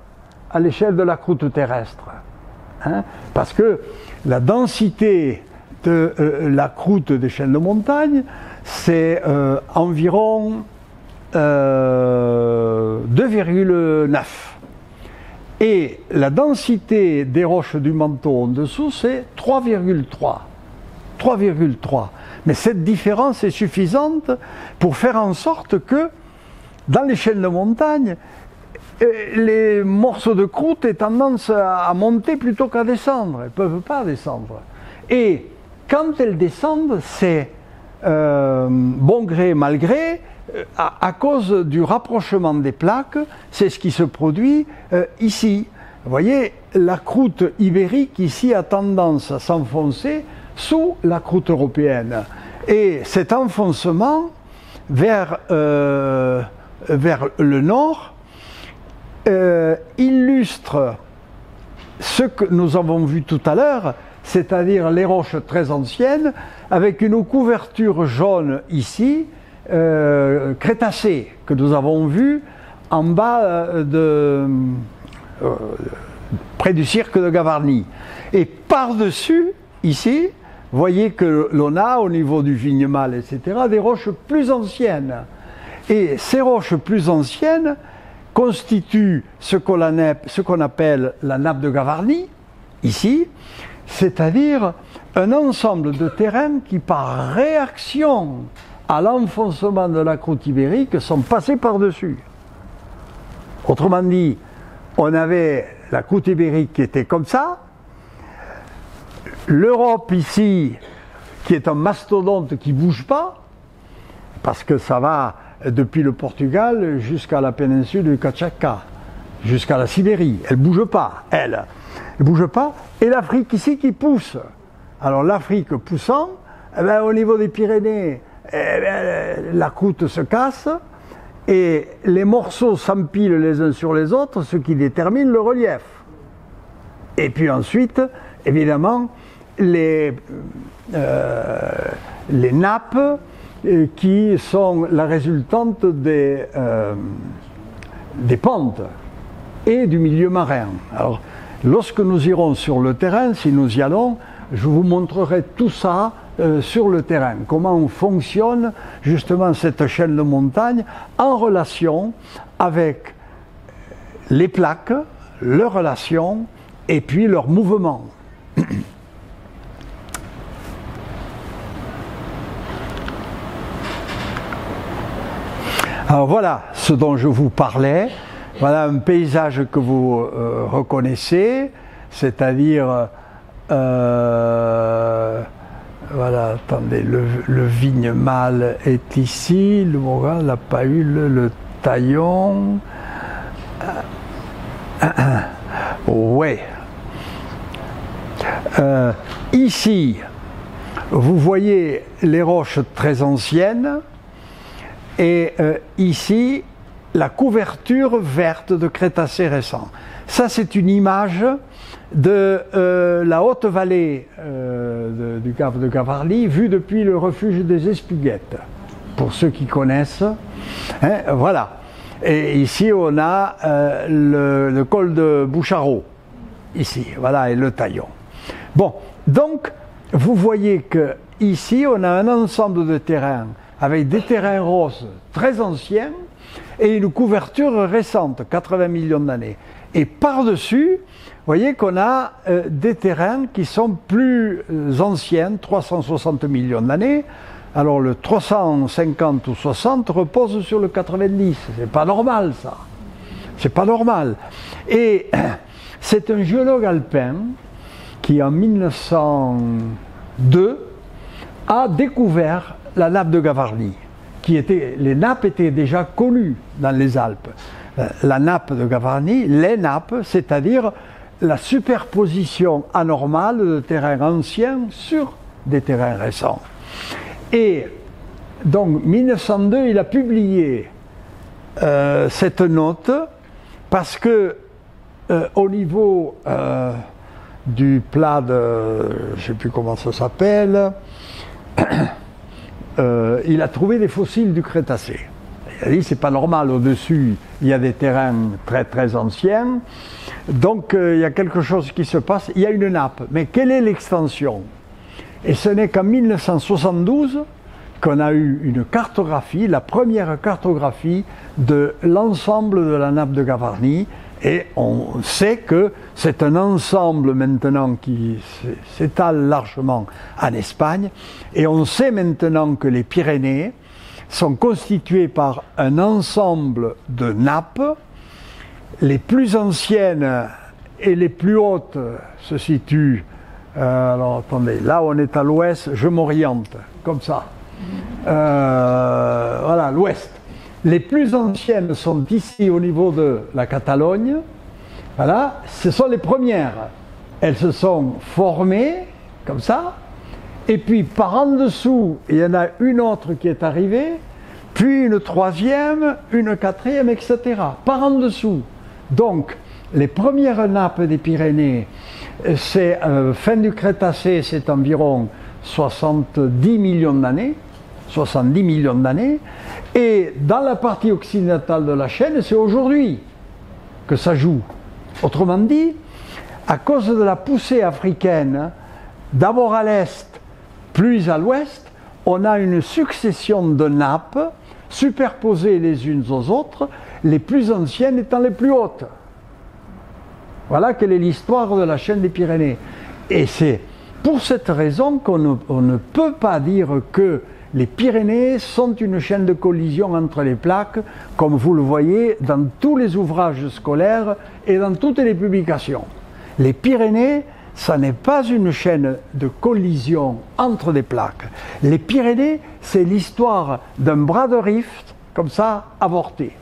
à l'échelle de la croûte terrestre. Hein? Parce que la densité de la croûte des chaînes de montagne, c'est environ 2,9. Et la densité des roches du manteau en dessous, c'est 3,3. 3,3. Mais cette différence est suffisante pour faire en sorte que, dans les chaînes de montagne, les morceaux de croûte aient tendance à monter plutôt qu'à descendre. Elles ne peuvent pas descendre. Et quand elles descendent, c'est bon gré, mal gré, à cause du rapprochement des plaques, c'est ce qui se produit ici. Vous voyez, la croûte ibérique ici a tendance à s'enfoncer sous la croûte européenne. Et cet enfoncement vers le nord illustre ce que nous avons vu tout à l'heure, c'est-à-dire les roches très anciennes, avec une couverture jaune ici, crétacée, que nous avons vue en bas près du cirque de Gavarnie. Et par-dessus, ici, voyez que l'on a, au niveau du Vignemale, etc., des roches plus anciennes. Et ces roches plus anciennes constituent ce qu'on appelle la nappe de Gavarnie, ici, c'est-à-dire un ensemble de terrains qui, par réaction à l'enfoncement de la croûte ibérique, sont passés par-dessus. Autrement dit, on avait la croûte ibérique qui était comme ça, l'Europe ici, qui est un mastodonte qui ne bouge pas, parce que ça va depuis le Portugal jusqu'à la péninsule du Kamtchatka, jusqu'à la Sibérie. Elle ne bouge pas, elle ne bouge pas. Et l'Afrique ici qui pousse. Alors l'Afrique poussant, eh bien, au niveau des Pyrénées, eh bien, la croûte se casse et les morceaux s'empilent les uns sur les autres, ce qui détermine le relief. Et puis ensuite, évidemment, les nappes qui sont la résultante des pentes et du milieu marin. Alors, lorsque nous irons sur le terrain, si nous y allons, je vous montrerai tout ça sur le terrain, comment fonctionne justement cette chaîne de montagne en relation avec les plaques, leurs relations et puis leurs mouvements. Alors voilà ce dont je vous parlais. Voilà un paysage que vous reconnaissez, c'est-à-dire voilà, attendez, le Vignemale est ici, le Morin, la Pahule, le Taillon. Ouais. Ici, vous voyez les roches très anciennes et ici, la couverture verte de Crétacé récent. Ça, c'est une image de la haute vallée du Cap de Gavarnie, vue depuis le refuge des Espiguettes, pour ceux qui connaissent. Hein, voilà. Et ici, on a le col de Boucharault, ici, voilà, et le Taillon. Bon, donc, vous voyez que ici, on a un ensemble de terrains avec des terrains roses très anciens et une couverture récente, 80 millions d'années. Et par-dessus, vous voyez qu'on a des terrains qui sont plus anciens, 360 millions d'années, Alors le 350 ou 60 repose sur le 90. C'est pas normal ça. C'est pas normal. Et c'est un géologue alpin qui en 1902 a découvert la nappe de Gavarnie. Les nappes étaient déjà connues dans les Alpes. La nappe de Gavarnie, les nappes, c'est-à-dire la superposition anormale de terrains anciens sur des terrains récents. Et donc 1902, il a publié cette note parce que au niveau du plat de, je ne sais plus comment ça s'appelle, il a trouvé des fossiles du Crétacé. Il a dit c'est pas normal, au-dessus il y a des terrains très très anciens, donc il y a quelque chose qui se passe, il y a une nappe, mais quelle est l'extension? Et ce n'est qu'en 1972 qu'on a eu une cartographie, la première cartographie de l'ensemble de la nappe de Gavarnie, et on sait que c'est un ensemble maintenant qui s'étale largement en Espagne, et on sait maintenant que les Pyrénées sont constituées par un ensemble de nappes. Les plus anciennes et les plus hautes se situent, alors attendez, là on est à l'ouest, je m'oriente, comme ça. Voilà, l'ouest. Les plus anciennes sont ici au niveau de la Catalogne. Voilà, ce sont les premières. Elles se sont formées, comme ça. Et puis par en dessous, il y en a une autre qui est arrivée, puis une troisième, une quatrième, etc. Par en dessous. Donc, les premières nappes des Pyrénées, c'est fin du Crétacé, c'est environ 70 millions d'années. 70 millions d'années. Et dans la partie occidentale de la chaîne, c'est aujourd'hui que ça joue. Autrement dit, à cause de la poussée africaine, d'abord à l'est, plus à l'ouest, on a une succession de nappes superposées les unes aux autres, les plus anciennes étant les plus hautes. Voilà quelle est l'histoire de la chaîne des Pyrénées. Et c'est pour cette raison qu'on ne peut pas dire que les Pyrénées sont une chaîne de collision entre les plaques, comme vous le voyez dans tous les ouvrages scolaires et dans toutes les publications. Les Pyrénées, ça n'est pas une chaîne de collision entre des plaques. Les Pyrénées, c'est l'histoire d'un bras de rift, comme ça, avorté.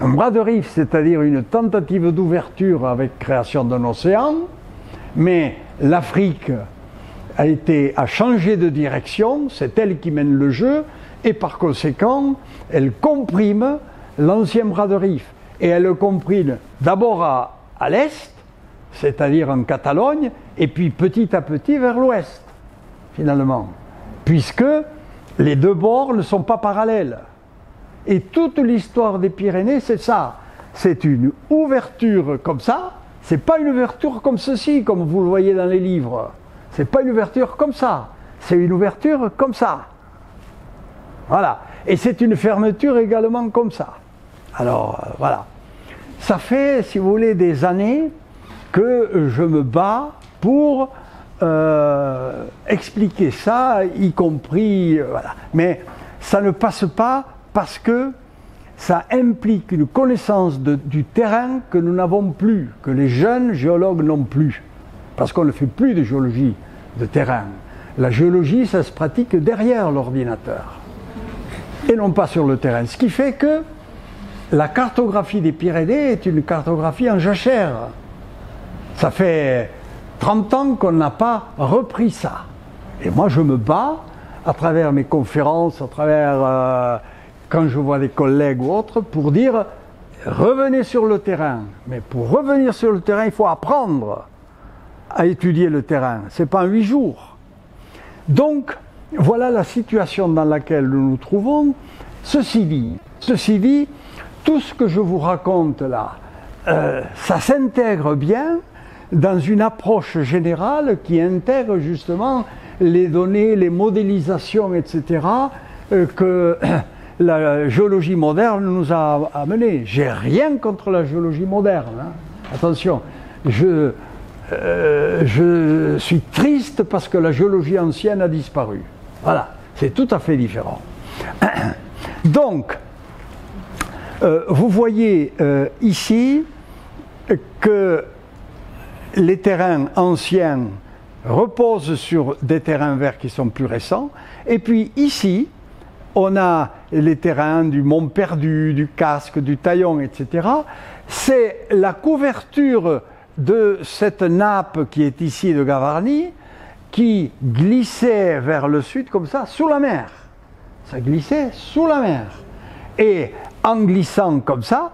Un bras de rift, c'est-à-dire une tentative d'ouverture avec création d'un océan, mais l'Afrique a changé de direction, c'est elle qui mène le jeu, et par conséquent, elle comprime l'ancien bras de rift. Et elle le comprime d'abord à l'est, c'est-à-dire en Catalogne, et puis petit à petit vers l'ouest, finalement, puisque les deux bords ne sont pas parallèles. Et toute l'histoire des Pyrénées, c'est ça. C'est une ouverture comme ça, c'est pas une ouverture comme ceci, comme vous le voyez dans les livres. C'est pas une ouverture comme ça, c'est une ouverture comme ça. Voilà. Et c'est une fermeture également comme ça. Alors, voilà. Ça fait, si vous voulez, des années que je me bats pour expliquer ça, y compris, voilà. Mais ça ne passe pas parce que ça implique une connaissance du terrain que nous n'avons plus, que les jeunes géologues n'ont plus, parce qu'on ne fait plus de géologie de terrain. La géologie, ça se pratique derrière l'ordinateur, et non pas sur le terrain. Ce qui fait que la cartographie des Pyrénées est une cartographie en jachère. Ça fait 30 ans qu'on n'a pas repris ça. Et moi, je me bats à travers mes conférences, à travers quand je vois des collègues ou autres, pour dire revenez sur le terrain. Mais pour revenir sur le terrain, il faut apprendre à étudier le terrain. C'est pas en 8 jours. Donc, voilà la situation dans laquelle nous nous trouvons. Ceci dit, tout ce que je vous raconte là, ça s'intègre bien dans une approche générale qui intègre justement les données, les modélisations, etc., que la géologie moderne nous a amené. J'ai rien contre la géologie moderne, hein. Attention, je suis triste parce que la géologie ancienne a disparu. Voilà, C'est tout à fait différent. Donc, vous voyez ici que les terrains anciens reposent sur des terrains verts qui sont plus récents. Et puis ici, on a les terrains du Mont Perdu, du Casque, du Taillon, etc. C'est la couverture de cette nappe qui est ici de Gavarnie qui glissait vers le sud comme ça, sous la mer. Ça glissait sous la mer. Et en glissant comme ça,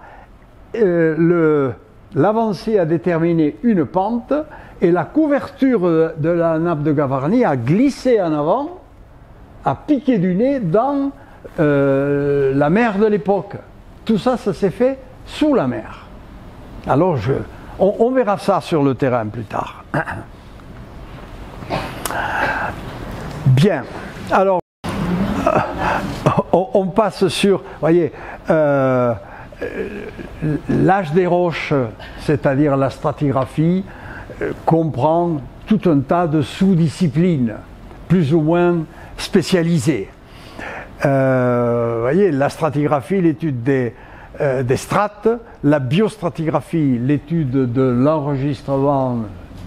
l'avancée a déterminé une pente et la couverture de la nappe de Gavarnie a glissé en avant, a piqué du nez dans la mer de l'époque. Tout ça, ça s'est fait sous la mer. Alors, on verra ça sur le terrain plus tard. Bien. Alors, on passe sur, voyez, l'âge des roches, c'est-à-dire la stratigraphie, comprend tout un tas de sous-disciplines, plus ou moins spécialisées. Voyez, la stratigraphie, l'étude des strates, la biostratigraphie, l'étude de l'enregistrement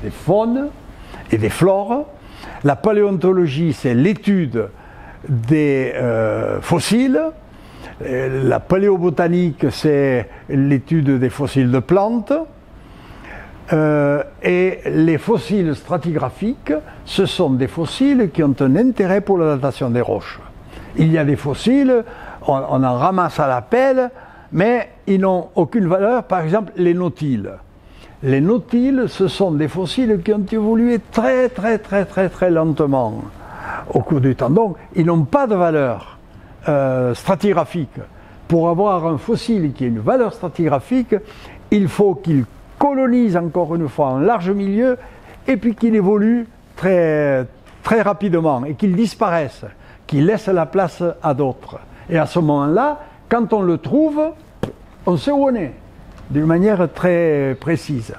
des faunes et des flores, la paléontologie, c'est l'étude des fossiles, la paléobotanique, c'est l'étude des fossiles de plantes, et les fossiles stratigraphiques, ce sont des fossiles qui ont un intérêt pour la datation des roches. Il y a des fossiles, on en ramasse à la pelle, mais ils n'ont aucune valeur, par exemple les nautiles. Les nautiles, ce sont des fossiles qui ont évolué très lentement au cours du temps. Donc, ils n'ont pas de valeur stratigraphique. Pour avoir un fossile qui ait une valeur stratigraphique, il faut qu'il colonise encore une fois un large milieu et puis qu'il évolue très rapidement et qu'il disparaisse, qu'il laisse la place à d'autres. Et à ce moment-là, quand on le trouve, on sait où on est, d'une manière très précise.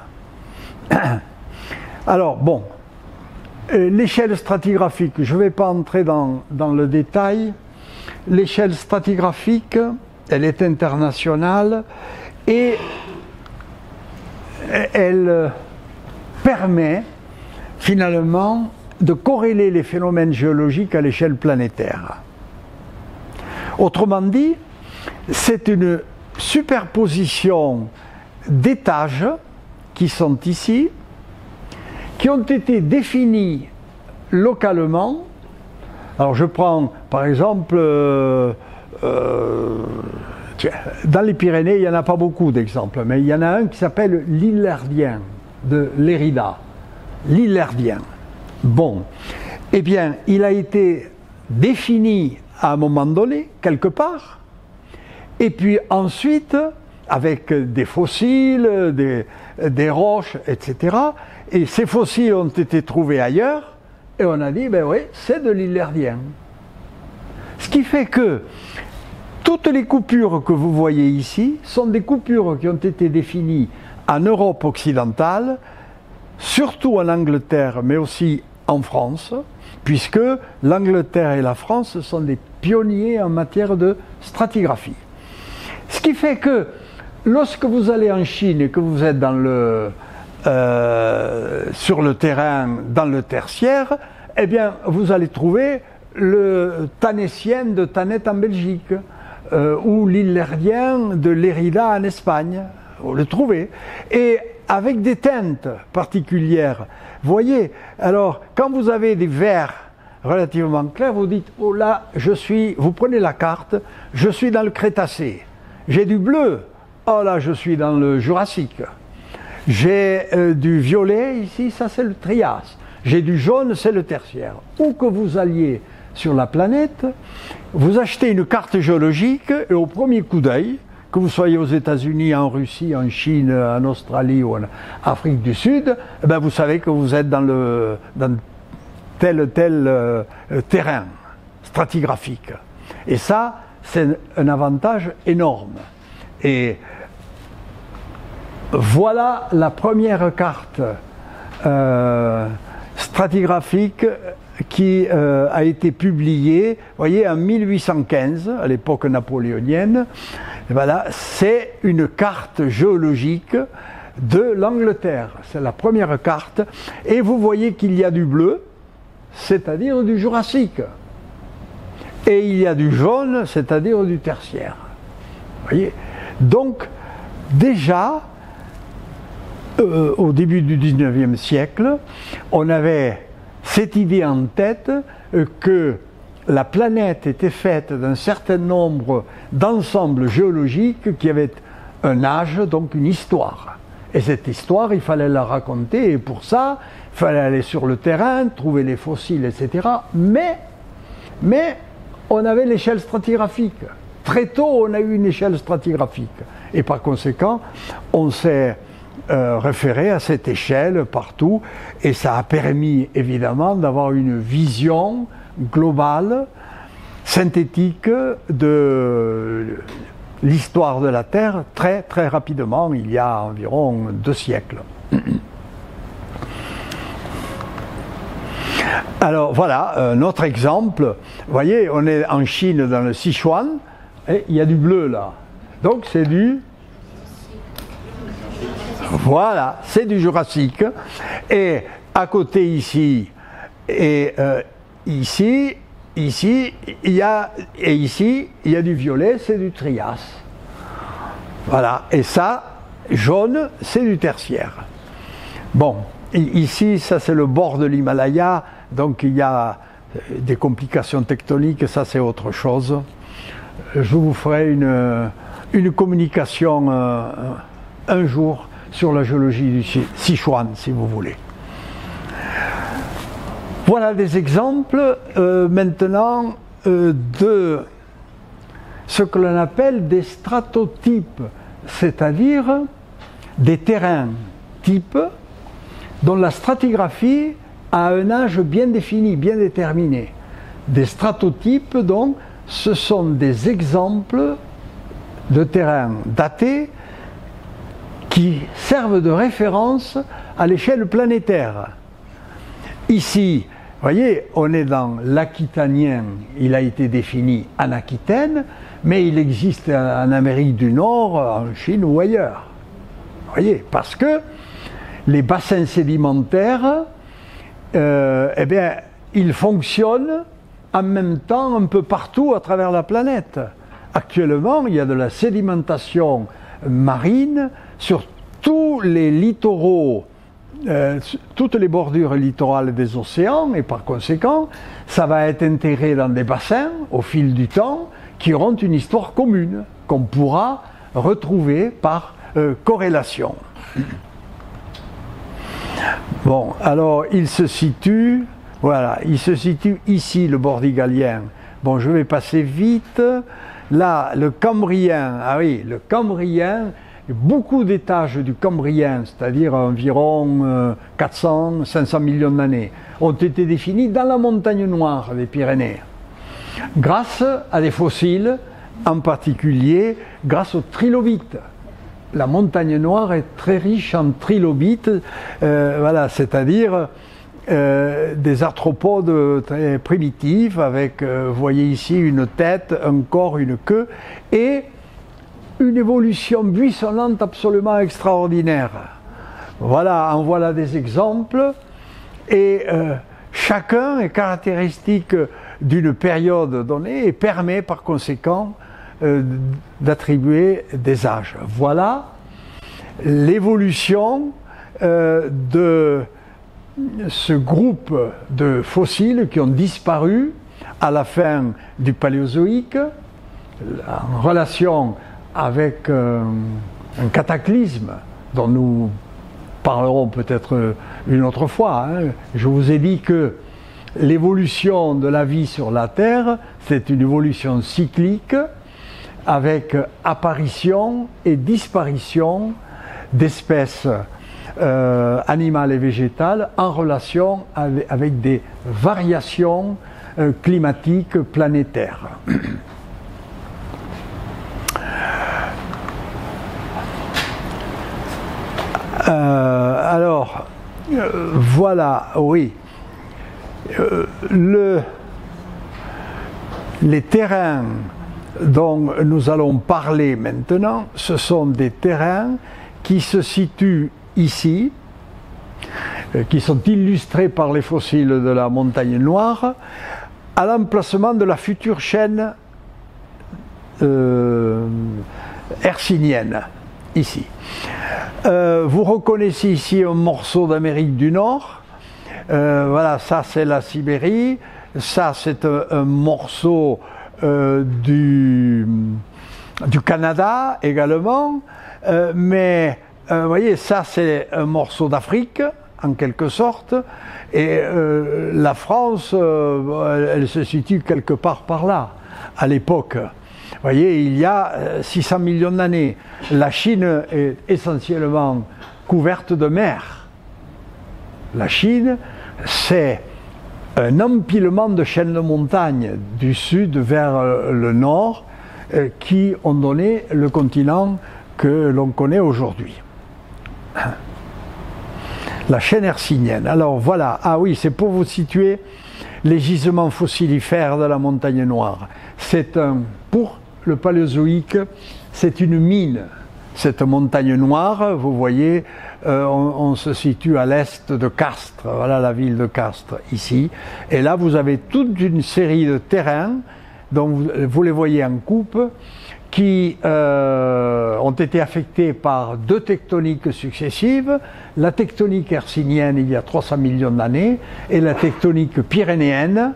Alors, bon, l'échelle stratigraphique, je ne vais pas entrer dans le détail. L'échelle stratigraphique, elle est internationale et elle permet finalement de corréler les phénomènes géologiques à l'échelle planétaire. Autrement dit, c'est une superposition d'étages qui sont ici, qui ont été définis localement. Alors je prends par exemple, dans les Pyrénées, il n'y en a pas beaucoup d'exemples, mais il y en a un qui s'appelle l'Illerdien de Lérida. L'Illerdien. Bon, eh bien, il a été défini à un moment donné, quelque part, et puis ensuite, avec des fossiles, des roches, etc. Et ces fossiles ont été trouvés ailleurs, et on a dit, ben oui, c'est de l'Illerdien. Ce qui fait que toutes les coupures que vous voyez ici sont des coupures qui ont été définies en Europe occidentale, surtout en Angleterre, mais aussi en France, puisque l'Angleterre et la France sont des pionniers en matière de stratigraphie. Ce qui fait que lorsque vous allez en Chine et que vous êtes sur le terrain, dans le tertiaire, eh bien, vous allez trouver le Tannétien de Thanet en Belgique, ou l'Illerdien de Lérida en Espagne. Vous le trouvez. Et avec des teintes particulières. Vous voyez, alors, quand vous avez des verts relativement clairs, vous dites, oh là, vous prenez la carte, je suis dans le Crétacé. J'ai du bleu, oh là, je suis dans le Jurassique. J'ai du violet ici, ça c'est le Trias. J'ai du jaune, c'est le Tertiaire. Où que vous alliez sur la planète, vous achetez une carte géologique et au premier coup d'œil, que vous soyez aux États-Unis, en Russie, en Chine, en Australie ou en Afrique du Sud, eh bien vous savez que vous êtes dans tel terrain stratigraphique. Et ça, c'est un avantage énorme. Et voilà la première carte stratigraphique qui a été publié, vous voyez, en 1815, à l'époque napoléonienne. Voilà, c'est une carte géologique de l'Angleterre. C'est la première carte. Et vous voyez qu'il y a du bleu, c'est-à-dire du Jurassique. Et il y a du jaune, c'est-à-dire du Tertiaire. Vous voyez? Donc, déjà, au début du 19e siècle, on avait cette idée en tête que la planète était faite d'un certain nombre d'ensembles géologiques qui avaient un âge, donc une histoire. Et cette histoire, il fallait la raconter, et pour ça, il fallait aller sur le terrain, trouver les fossiles, etc. Mais on avait l'échelle stratigraphique. Très tôt, on a eu une échelle stratigraphique. Et par conséquent, on s'est référé à cette échelle partout, et ça a permis évidemment d'avoir une vision globale, synthétique de l'histoire de la Terre très très rapidement, il y a environ 2 siècles. Alors voilà un autre exemple. Vous voyez, on est en Chine dans le Sichuan, et il y a du bleu là. Donc c'est du... Voilà, c'est du Jurassique. Et à côté ici, et ici, il y a du violet, c'est du Trias. Voilà, et ça, jaune, c'est du Tertiaire. Bon, ici, ça c'est le bord de l'Himalaya, donc il y a des complications tectoniques, ça c'est autre chose. Je vous ferai une communication un jour sur la géologie du Sichuan, si vous voulez. Voilà des exemples maintenant de ce que l'on appelle des stratotypes, c'est-à-dire des terrains types dont la stratigraphie a un âge bien défini, bien déterminé. Des stratotypes, donc, ce sont des exemples de terrains datés qui servent de référence à l'échelle planétaire. Ici, vous voyez, on est dans l'aquitanien, il a été défini en Aquitaine, mais il existe en Amérique du Nord, en Chine ou ailleurs. Vous voyez, parce que les bassins sédimentaires, eh bien, ils fonctionnent en même temps un peu partout à travers la planète. Actuellement, il y a de la sédimentation marine sur tous les littoraux, toutes les bordures littorales des océans, et par conséquent, ça va être intégré dans des bassins au fil du temps qui auront une histoire commune qu'on pourra retrouver par corrélation. Bon, alors il se situe, voilà, il se situe ici le bordigalien. Bon, je vais passer vite. Là, le cambrien, ah oui, le cambrien, beaucoup d'étages du cambrien, c'est-à-dire environ 400-500 millions d'années, ont été définis dans la montagne noire des Pyrénées, grâce à des fossiles, en particulier grâce aux trilobites. La montagne noire est très riche en trilobites, voilà, c'est-à-dire des arthropodes très primitifs avec, vous voyez ici, une tête, un corps, une queue, et une évolution buissonnante absolument extraordinaire. Voilà, en voilà des exemples, et chacun est caractéristique d'une période donnée et permet par conséquent d'attribuer des âges. Voilà l'évolution de ce groupe de fossiles qui ont disparu à la fin du Paléozoïque en relation avec un cataclysme dont nous parlerons peut-être une autre fois. Je vous ai dit que l'évolution de la vie sur la Terre, c'est une évolution cyclique avec apparition et disparition d'espèces animales et végétales en relation avec des variations climatiques planétaires. Alors, voilà, oui. Les terrains dont nous allons parler maintenant, ce sont des terrains qui se situent ici, qui sont illustrés par les fossiles de la Montagne Noire, à l'emplacement de la future chaîne hercynienne, ici. Vous reconnaissez ici un morceau d'Amérique du Nord. Voilà, ça c'est la Sibérie, ça c'est un morceau du Canada également, mais vous voyez, ça c'est un morceau d'Afrique en quelque sorte, et la France, elle se situe quelque part par là, à l'époque. Vous voyez, il y a 600 millions d'années. La Chine est essentiellement couverte de mer. La Chine, c'est un empilement de chaînes de montagnes du sud vers le nord qui ont donné le continent que l'on connaît aujourd'hui. La chaîne hercynienne. Alors voilà, ah oui, c'est pour vous situer les gisements fossilifères de la Montagne Noire. C'est pour le Paléozoïque, c'est une mine. Cette montagne noire, vous voyez, on se situe à l'est de Castres, voilà la ville de Castres, ici. Et là, vous avez toute une série de terrains, dont vous les voyez en coupe, qui ont été affectés par deux tectoniques successives, la tectonique hercynienne il y a 300 millions d'années, et la tectonique pyrénéenne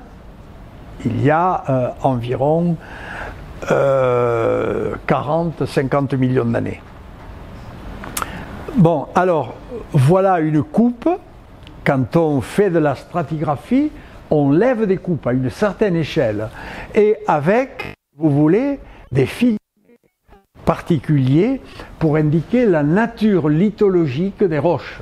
il y a environ 40-50 millions d'années. Bon, alors, voilà une coupe. Quand on fait de la stratigraphie, on lève des coupes à une certaine échelle. Et avec, vous voulez, des filets particuliers pour indiquer la nature lithologique des roches.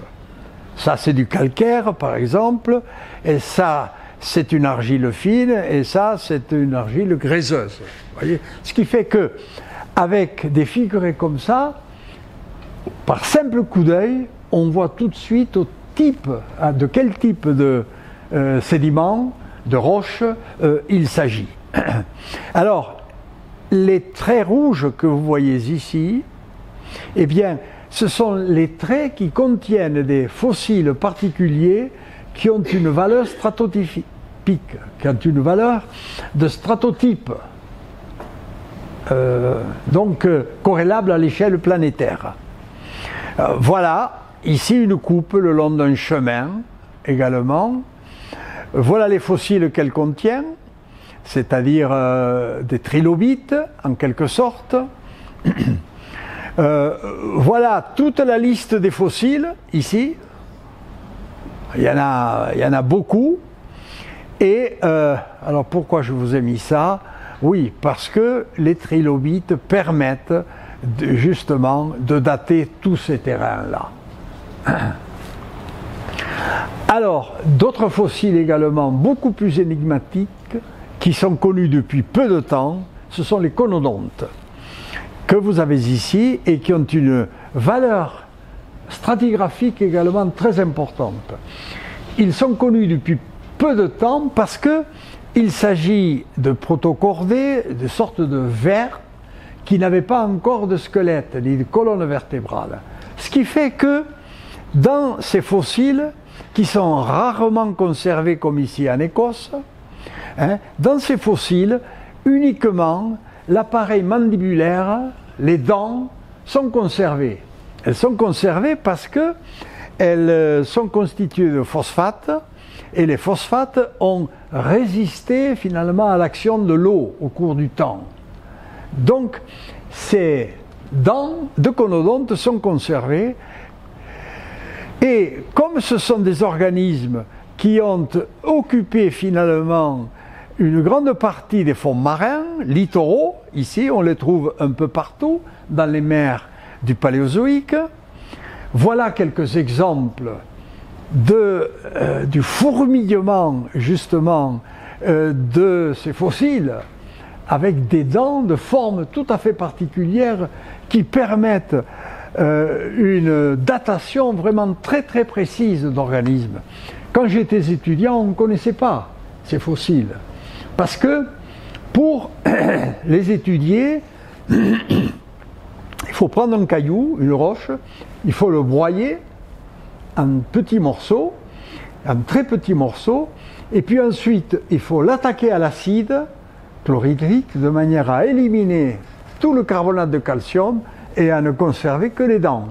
Ça, c'est du calcaire, par exemple, et ça, c'est une argile fine, et ça, c'est une argile gréseuse. Vous voyez ? Ce qui fait que, avec des figurés comme ça, par simple coup d'œil, on voit tout de suite de quel type de sédiments, de roches, il s'agit. Alors, les traits rouges que vous voyez ici, eh bien, ce sont les traits qui contiennent des fossiles particuliers qui ont une valeur stratotypique, qui ont une valeur de stratotype, donc corrélable à l'échelle planétaire. Voilà, ici une coupe le long d'un chemin également. Voilà les fossiles qu'elle contient, c'est-à-dire des trilobites en quelque sorte. Voilà toute la liste des fossiles ici. Il y en a beaucoup. Et alors pourquoi je vous ai mis ça? Oui, parce que les trilobites permettent justement de dater tous ces terrains-là. Alors, d'autres fossiles également beaucoup plus énigmatiques qui sont connus depuis peu de temps, ce sont les conodontes que vous avez ici et qui ont une valeur stratigraphique également très importante. Ils sont connus depuis peu de temps parce qu'il s'agit de protocordés, de sortes de vers qui n'avaient pas encore de squelette ni de colonne vertébrale. Ce qui fait que dans ces fossiles, qui sont rarement conservés comme ici en Écosse, dans ces fossiles, uniquement l'appareil mandibulaire, les dents, sont conservées. Elles sont conservées parce qu'elles sont constituées de phosphates, et les phosphates ont résisté finalement à l'action de l'eau au cours du temps. Donc, ces dents de conodontes sont conservées, et comme ce sont des organismes qui ont occupé finalement une grande partie des fonds marins, littoraux, ici on les trouve un peu partout dans les mers du Paléozoïque, voilà quelques exemples du fourmillement justement de ces fossiles avec des dents de forme tout à fait particulière qui permettent une datation vraiment très très précise d'organismes. quand j'étais étudiant, on ne connaissait pas ces fossiles. Parce que pour les étudier, il faut prendre un caillou, une roche, il faut le broyer en petits morceaux, en très petits morceaux, et puis ensuite il faut l'attaquer à l'acide chlorhydrique de manière à éliminer tout le carbonate de calcium et à ne conserver que les dents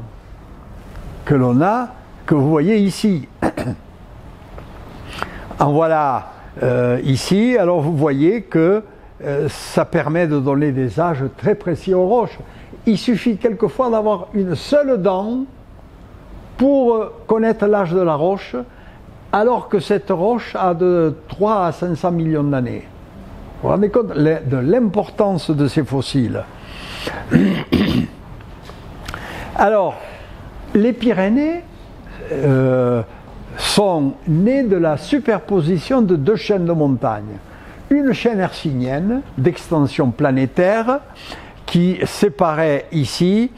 que l'on a, que vous voyez ici. En voilà ici, alors vous voyez que ça permet de donner des âges très précis aux roches. Il suffit quelquefois d'avoir une seule dent pour connaître l'âge de la roche, alors que cette roche a de 3 à 500 millions d'années. Vous vous rendez compte de l'importance de ces fossiles. Alors, les Pyrénées sont nées de la superposition de deux chaînes de montagnes. Une chaîne hercynienne d'extension planétaire qui séparait ici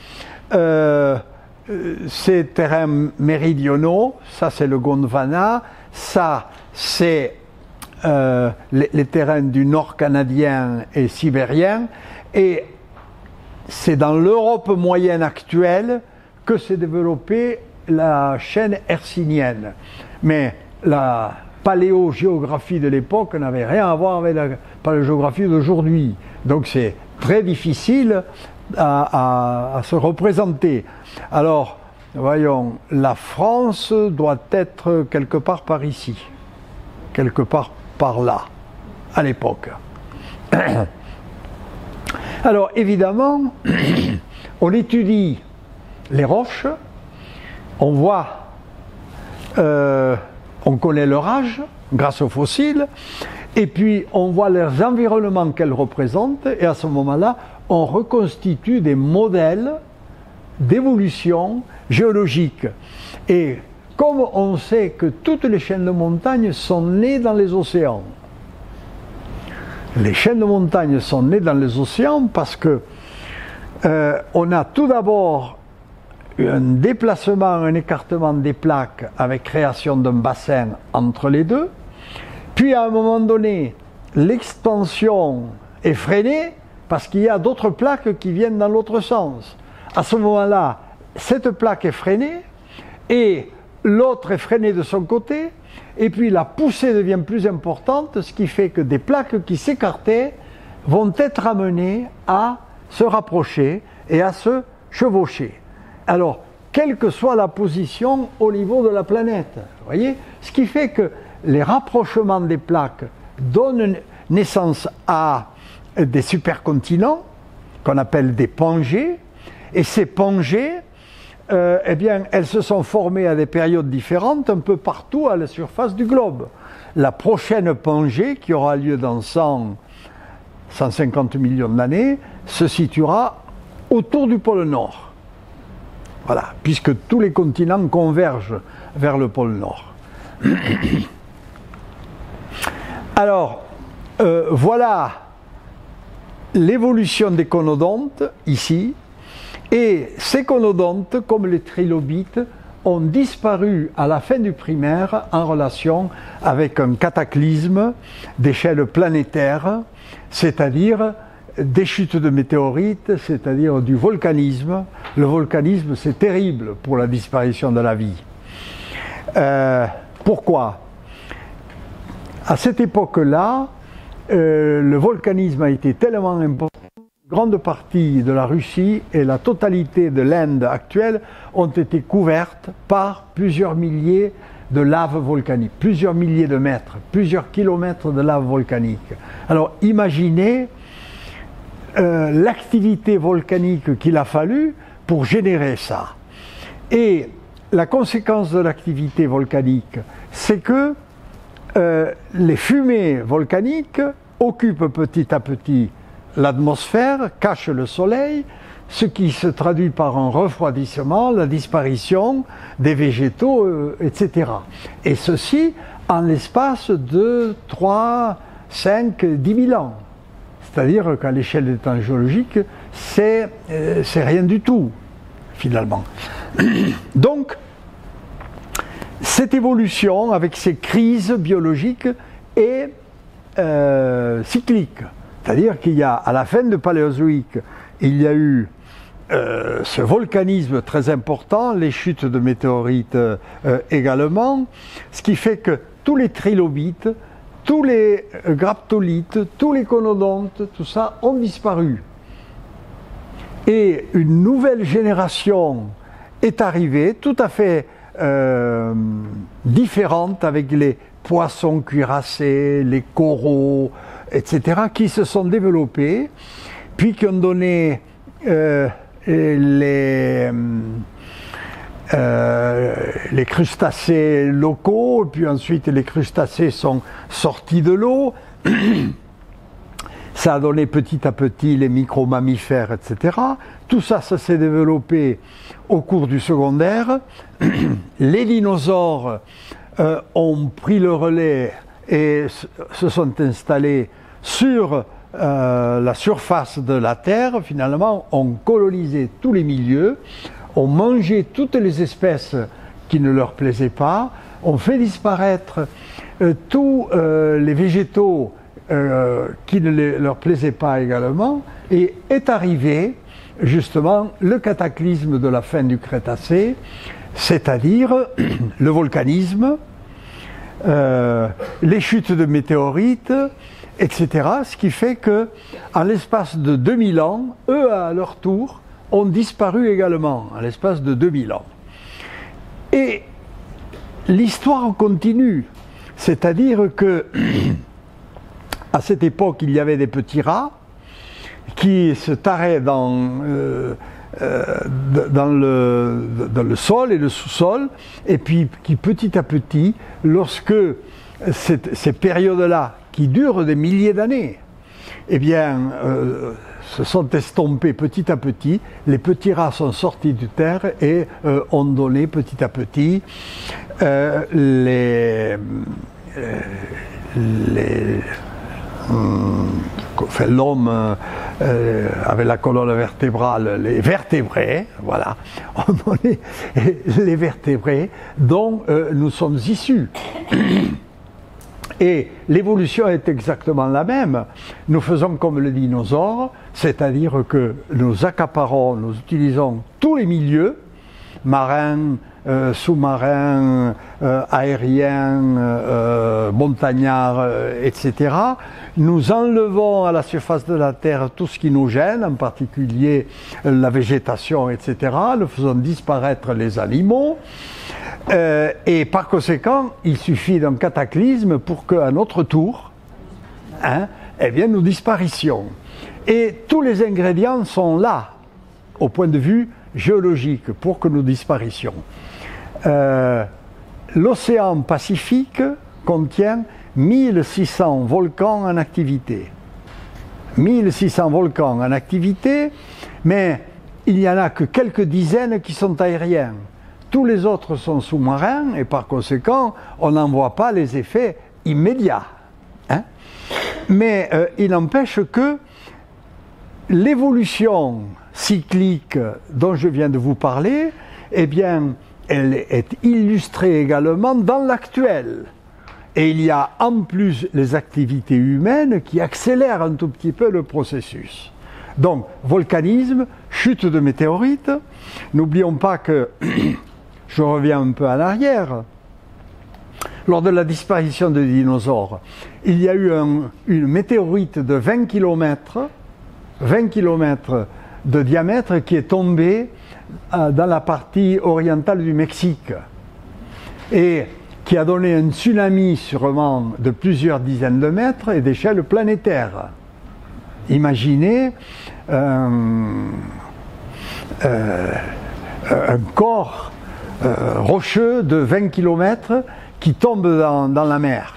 ces terrains méridionaux, ça c'est le Gondwana, ça c'est les terrains du nord canadien et sibérien, et c'est dans l'Europe moyenne actuelle que s'est développée la chaîne hercynienne. Mais la paléogéographie de l'époque n'avait rien à voir avec la paléogéographie d'aujourd'hui. Donc c'est très difficile à se représenter. Alors, voyons, la France doit être quelque part par ici, quelque part par là, à l'époque. Alors, évidemment, on étudie les roches, on voit, on connaît leur âge grâce aux fossiles, et puis on voit les environnements qu'elles représentent, et à ce moment-là, on reconstitue des modèles d'évolution géologique. Et comme on sait que toutes les chaînes de montagnes sont nées dans les océans, les chaînes de montagnes sont nées dans les océans parce que on a tout d'abord un déplacement, un écartement des plaques avec création d'un bassin entre les deux, puis à un moment donné, l'extension est freinée parce qu'il y a d'autres plaques qui viennent dans l'autre sens. À ce moment-là, cette plaque est freinée et l'autre est freinée de son côté, et puis la poussée devient plus importante, ce qui fait que des plaques qui s'écartaient vont être amenées à se rapprocher et à se chevaucher. Alors, quelle que soit la position au niveau de la planète, vous voyez, ce qui fait que les rapprochements des plaques donnent naissance à des supercontinents qu'on appelle des pangées, et ces pangées, eh bien, elles se sont formées à des périodes différentes un peu partout à la surface du globe. La prochaine pangée, qui aura lieu dans 150 millions d'années, se situera autour du pôle Nord. Voilà, puisque tous les continents convergent vers le pôle Nord. Alors, voilà l'évolution des conodontes, ici, et ces conodontes, comme les trilobites, ont disparu à la fin du primaire en relation avec un cataclysme d'échelle planétaire, c'est-à-dire des chutes de météorites, c'est-à-dire du volcanisme. Le volcanisme, c'est terrible pour la disparition de la vie. Pourquoi ? À cette époque-là, le volcanisme a été tellement important, grande partie de la Russie et la totalité de l'Inde actuelle ont été couvertes par plusieurs milliers de laves volcaniques, plusieurs milliers de mètres, plusieurs kilomètres de lave volcanique. Alors imaginez l'activité volcanique qu'il a fallu pour générer ça. Et la conséquence de l'activité volcanique, c'est que les fumées volcaniques occupent petit à petit l'atmosphère, cachent le soleil, ce qui se traduit par un refroidissement, la disparition des végétaux, etc. Et ceci en l'espace de 3, 5, 10 000 ans. C'est-à-dire qu'à l'échelle des temps géologiques, c'est rien du tout, finalement. Donc, cette évolution, avec ces crises biologiques, est cyclique. C'est-à-dire qu'il y a, à la fin du Paléozoïque, il y a eu ce volcanisme très important, les chutes de météorites également, ce qui fait que tous les trilobites, tous les graptolites, tous les conodontes, tout ça ont disparu. Et une nouvelle génération est arrivée, tout à fait différente, avec les poissons cuirassés, les coraux, etc., qui se sont développés, puis qui ont donné les crustacés locaux, et puis ensuite les crustacés sont sortis de l'eau. Ça a donné petit à petit les micro-mammifères, etc. Tout ça, ça s'est développé au cours du secondaire. Les dinosaures ont pris le relais et se sont installés sur la surface de la Terre, finalement, ont colonisé tous les milieux, ont mangé toutes les espèces qui ne leur plaisaient pas, ont fait disparaître tous les végétaux qui ne leur plaisaient pas également, et est arrivé justement le cataclysme de la fin du Crétacé, c'est-à-dire le volcanisme, les chutes de météorites, etc. Ce qui fait que, en l'espace de 2000 ans, eux à leur tour ont disparu également, en l'espace de 2000 ans. Et l'histoire continue, c'est-à-dire que à cette époque, il y avait des petits rats qui se taraient dans le sol et le sous-sol, et puis qui petit à petit, lorsque ces périodes-là, qui durent des milliers d'années, eh bien, se sont estompées petit à petit, les petits rats sont sortis de terre et ont donné petit à petit l'homme avec la colonne vertébrale, les vertébrés, voilà, ont donné les vertébrés dont nous sommes issus. Et l'évolution est exactement la même. Nous faisons comme le dinosaure, c'est-à-dire que nous accaparons, nous utilisons tous les milieux, marins, sous-marins, aériens, montagnards, etc. Nous enlevons à la surface de la Terre tout ce qui nous gêne, en particulier la végétation, etc. Nous faisons disparaître les animaux. Et par conséquent, il suffit d'un cataclysme pour qu'à notre tour, eh bien, nous disparissions. Et tous les ingrédients sont là, au point de vue géologique, pour que nous disparissions. L'océan Pacifique contient 1600 volcans en activité. 1600 volcans en activité, mais il n'y en a que quelques dizaines qui sont aériens. Tous les autres sont sous-marins et par conséquent, on n'en voit pas les effets immédiats. Mais il n'empêche que l'évolution cyclique dont je viens de vous parler, eh bien, elle est illustrée également dans l'actuel. Et il y a en plus les activités humaines qui accélèrent un tout petit peu le processus. Donc, volcanisme, chute de météorites. N'oublions pas que, je reviens un peu en arrière, lors de la disparition des dinosaures, il y a eu une météorite de 20 km de diamètre qui est tombée dans la partie orientale du Mexique et qui a donné un tsunami sûrement de plusieurs dizaines de mètres et d'échelle planétaire. Imaginez un corps rocheux de 20 km qui tombe dans la mer.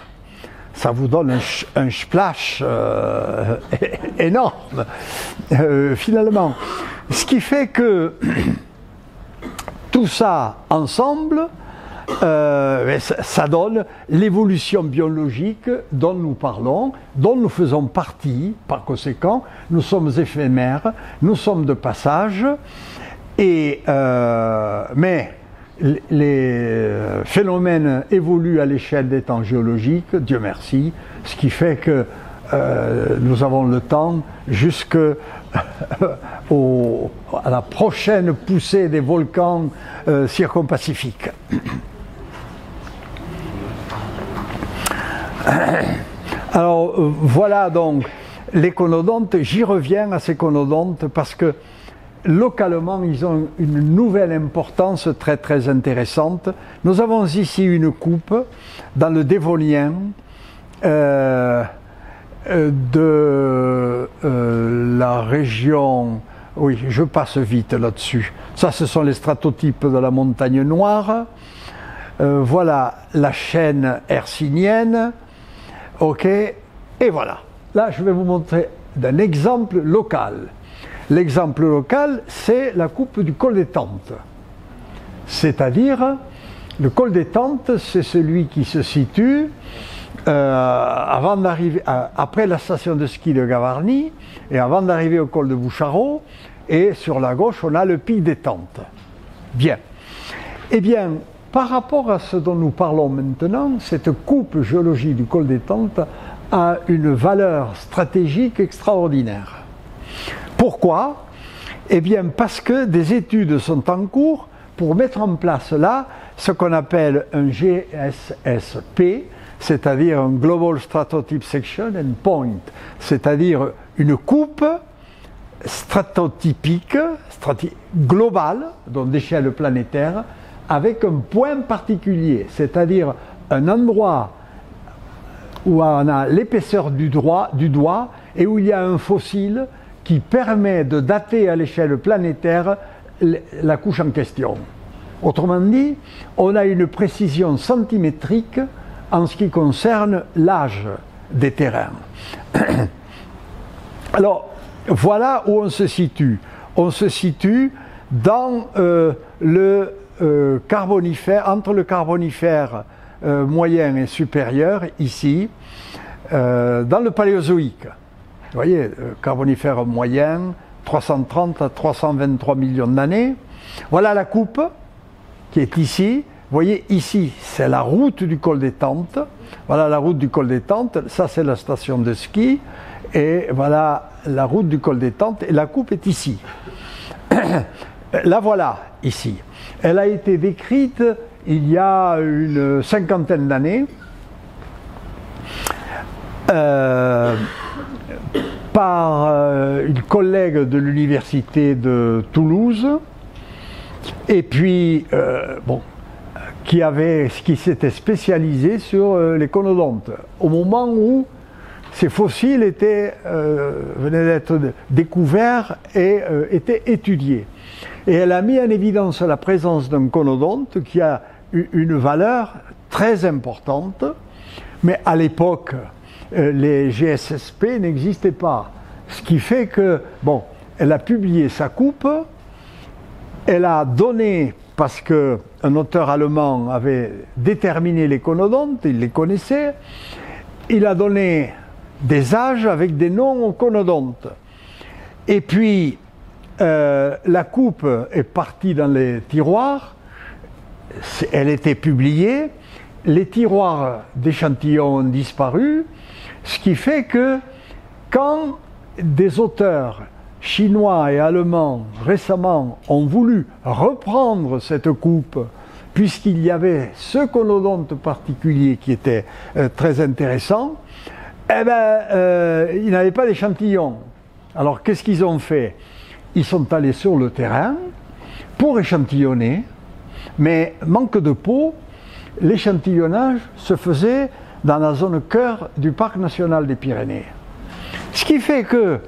Ça vous donne un splash énorme, finalement. Ce qui fait que tout ça ensemble, ça donne l'évolution biologique dont nous parlons, dont nous faisons partie. Par conséquent, nous sommes éphémères, nous sommes de passage, mais les phénomènes évoluent à l'échelle des temps géologiques, Dieu merci, ce qui fait que nous avons le temps jusqu'à la prochaine poussée des volcans circumpacifiques. Alors voilà donc les conodontes, j'y reviens à ces conodontes parce que localement ils ont une nouvelle importance très très intéressante. Nous avons ici une coupe dans le Dévonien de la région, oui je passe vite là-dessus, ça ce sont les stratotypes de la montagne noire, voilà la chaîne hercynienne, ok, et voilà, là je vais vous montrer d'un exemple local. L'exemple local c'est la coupe du col des Tentes, c'est-à-dire le col des Tentes c'est celui qui se situe avant d'arriver, après la station de ski de Gavarnie et avant d'arriver au col de Boucharault, et sur la gauche on a le pic des Tentes. Bien. Eh bien, par rapport à ce dont nous parlons maintenant, cette coupe géologique du col des Tentes a une valeur stratégique extraordinaire. Pourquoi? Eh bien parce que des études sont en cours pour mettre en place là ce qu'on appelle un GSSP, c'est-à-dire un Global Stratotype Section and Point, c'est-à-dire une coupe stratotypique, globale, donc d'échelle planétaire, avec un point particulier, c'est-à-dire un endroit où on a l'épaisseur du doigt et où il y a un fossile qui permet de dater à l'échelle planétaire la couche en question. Autrement dit, on a une précision centimétrique en ce qui concerne l'âge des terrains. Alors, voilà où on se situe. On se situe dans le Carbonifère, entre le Carbonifère moyen et supérieur, ici, dans le Paléozoïque. Vous voyez, Carbonifère moyen, 330 à 323 millions d'années. Voilà la coupe qui est ici. Vous voyez ici, c'est la route du col des Tentes. Voilà la route du col des Tentes. Ça, c'est la station de ski. Et voilà la route du col des Tentes. Et la coupe est ici. La voilà ici. Elle a été décrite il y a une cinquantaine d'années par une collègue de l'université de Toulouse. Et puis, bon, qui s'était spécialisé sur les conodontes, au moment où ces fossiles venaient d'être découverts et étaient étudiés. Et elle a mis en évidence la présence d'un conodonte qui a une valeur très importante, mais à l'époque, les GSSP n'existaient pas. Ce qui fait que, bon, elle a publié sa coupe, elle a donné, parce qu'un auteur allemand avait déterminé les conodontes, il les connaissait, il a donné des âges avec des noms aux conodontes. Et puis, la coupe est partie dans les tiroirs, elle était publiée, les tiroirs d'échantillons ont disparu, ce qui fait que quand des auteurs chinois et allemands récemment ont voulu reprendre cette coupe, puisqu'il y avait ce conodonte particulier qui était très intéressant, eh ben, ils n'avaient pas d'échantillon. Alors qu'est-ce qu'ils ont fait? Ils sont allés sur le terrain pour échantillonner, mais manque de peau, l'échantillonnage se faisait dans la zone cœur du parc national des Pyrénées. Ce qui fait que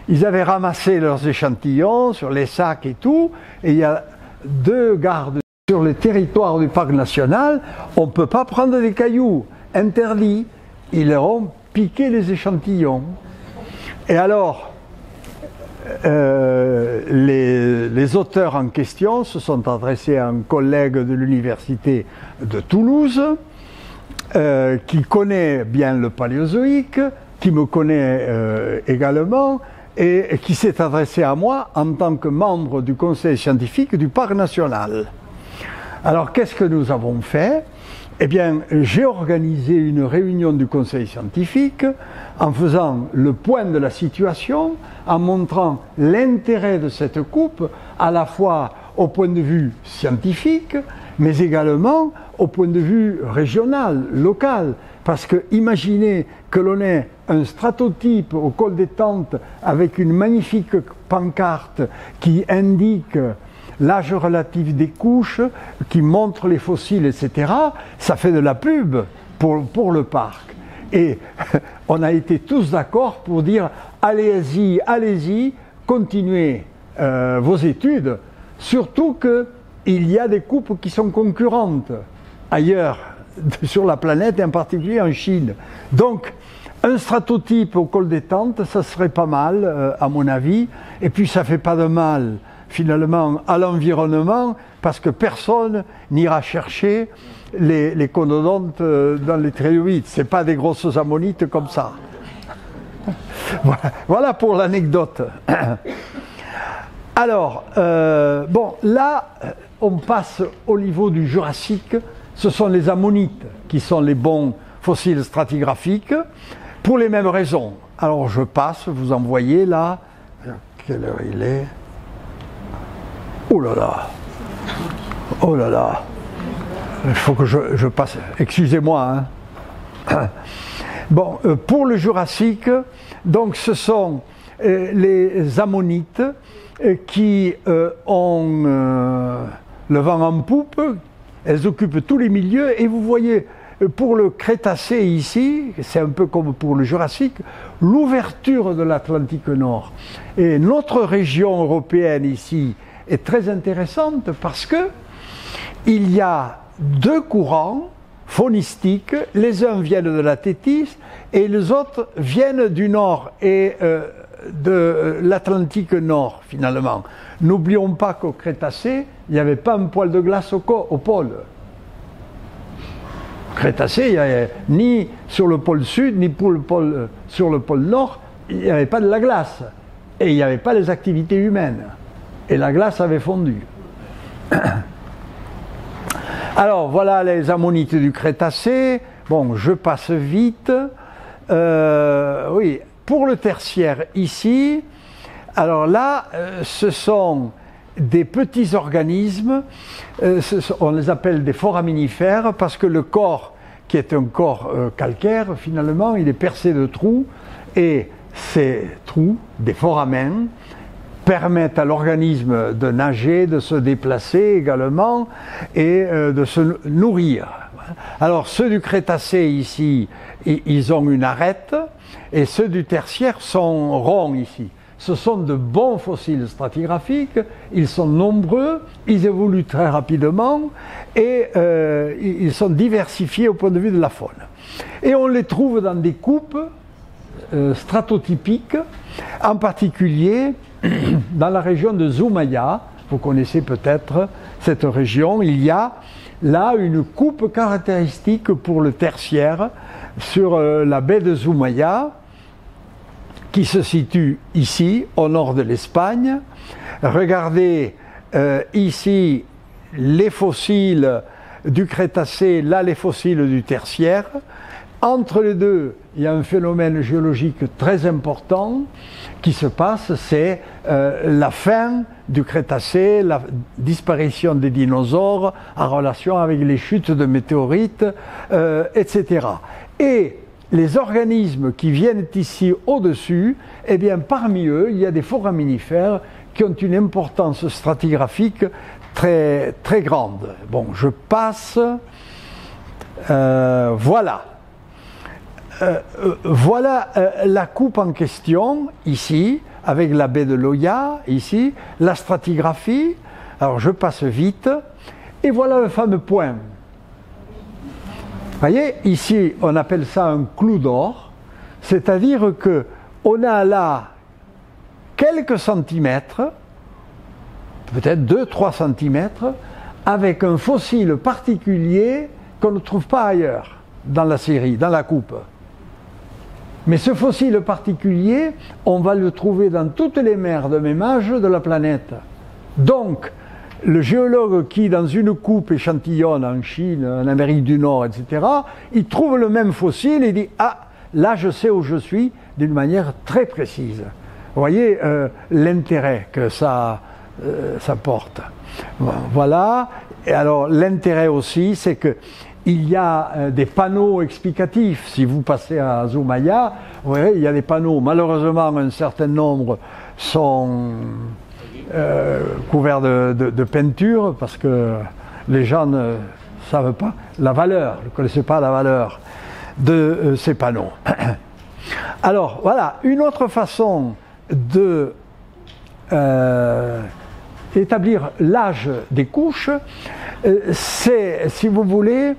ils avaient ramassé leurs échantillons sur les sacs et tout, et il y a deux gardes sur le territoire du parc national, on ne peut pas prendre des cailloux, interdit. Ils leur ont piqué les échantillons. Et alors, les auteurs en question se sont adressés à un collègue de l'université de Toulouse, qui connaît bien le Paléozoïque, qui me connaît également, et qui s'est adressé à moi en tant que membre du conseil scientifique du parc national. Alors qu'est-ce que nous avons fait? Eh bien, j'ai organisé une réunion du conseil scientifique en faisant le point de la situation, en montrant l'intérêt de cette coupe, à la fois au point de vue scientifique, mais également au point de vue régional, local. Parce que imaginez que l'on ait un stratotype au col des Tentes avec une magnifique pancarte qui indique l'âge relatif des couches, qui montre les fossiles, etc. Ça fait de la pub pour le parc. Et on a été tous d'accord pour dire allez-y, allez-y, continuez vos études, surtout qu'il y a des coupes qui sont concurrentes ailleurs sur la planète, et en particulier en Chine. Donc, un stratotype au col des Tentes, ça serait pas mal, à mon avis, et puis ça fait pas de mal, finalement, à l'environnement, parce que personne n'ira chercher les conodontes dans les trilobite. C'est pas des grosses ammonites comme ça. Voilà pour l'anecdote. Alors, bon, là, on passe au niveau du Jurassique. Ce sont les ammonites qui sont les bons fossiles stratigraphiques, pour les mêmes raisons. Alors, je passe, vous en voyez là. Quelle heure il est? Oh là là! Oh là là! Il faut que je passe. Excusez-moi. Hein. Bon, pour le Jurassique, donc ce sont les ammonites qui ont le vent en poupe, elles occupent tous les milieux, et vous voyez, pour le Crétacé ici, c'est un peu comme pour le Jurassique, l'ouverture de l'Atlantique Nord. Et notre région européenne ici est très intéressante parce que il y a deux courants faunistiques, les uns viennent de la Thétis et les autres viennent du nord et de l'Atlantique Nord finalement. N'oublions pas qu'au Crétacé, il n'y avait pas un poil de glace au pôle. Au Crétacé, il n'y avait ni sur le pôle sud, ni sur le pôle nord, il n'y avait pas de la glace. Et il n'y avait pas les activités humaines. Et la glace avait fondu. Alors, voilà les ammonites du Crétacé. Bon, je passe vite. Oui, pour le tertiaire ici, alors là, ce sont des petits organismes, on les appelle des foraminifères, parce que le corps, qui est un corps calcaire, finalement, il est percé de trous, et ces trous, des foramens, permettent à l'organisme de nager, de se déplacer également, et de se nourrir. Alors ceux du Crétacé ici, ils ont une arête, et ceux du tertiaire sont ronds ici. Ce sont de bons fossiles stratigraphiques, ils sont nombreux, ils évoluent très rapidement, et ils sont diversifiés au point de vue de la faune. Et on les trouve dans des coupes stratotypiques, en particulier dans la région de Zoumaya. Vous connaissez peut-être cette région. Il y a là une coupe caractéristique pour le tertiaire sur la baie de Zoumaya, qui se situe ici, au nord de l'Espagne. Regardez ici les fossiles du Crétacé, là les fossiles du tertiaire. Entre les deux, il y a un phénomène géologique très important qui se passe, c'est la fin du Crétacé, la disparition des dinosaures en relation avec les chutes de météorites, etc. Et les organismes qui viennent ici au-dessus, eh bien parmi eux, il y a des foraminifères qui ont une importance stratigraphique très, très grande. Bon, je passe. Voilà. Voilà la coupe en question, ici, avec la baie de Loya, ici, la stratigraphie. Alors je passe vite. Et voilà le fameux point. Vous voyez, ici, on appelle ça un clou d'or, c'est-à-dire qu'on a là quelques centimètres, peut-être 2-3 centimètres, avec un fossile particulier qu'on ne trouve pas ailleurs dans la série, dans la coupe. Mais ce fossile particulier, on va le trouver dans toutes les mers de même âge de la planète. Donc, le géologue qui, dans une coupe, échantillonne en Chine, en Amérique du Nord, etc., il trouve le même fossile et dit « Ah, là je sais où je suis » d'une manière très précise. Vous voyez l'intérêt que ça porte. Voilà. Et alors l'intérêt aussi, c'est que il y a des panneaux explicatifs. Si vous passez à Zoomaya, vous verrez, il y a des panneaux. Malheureusement, un certain nombre sont couverts de peinture parce que les gens ne savent pas la valeur, ne connaissent pas la valeur de ces panneaux. Alors voilà, une autre façon de établir l'âge des couches, c'est, si vous voulez,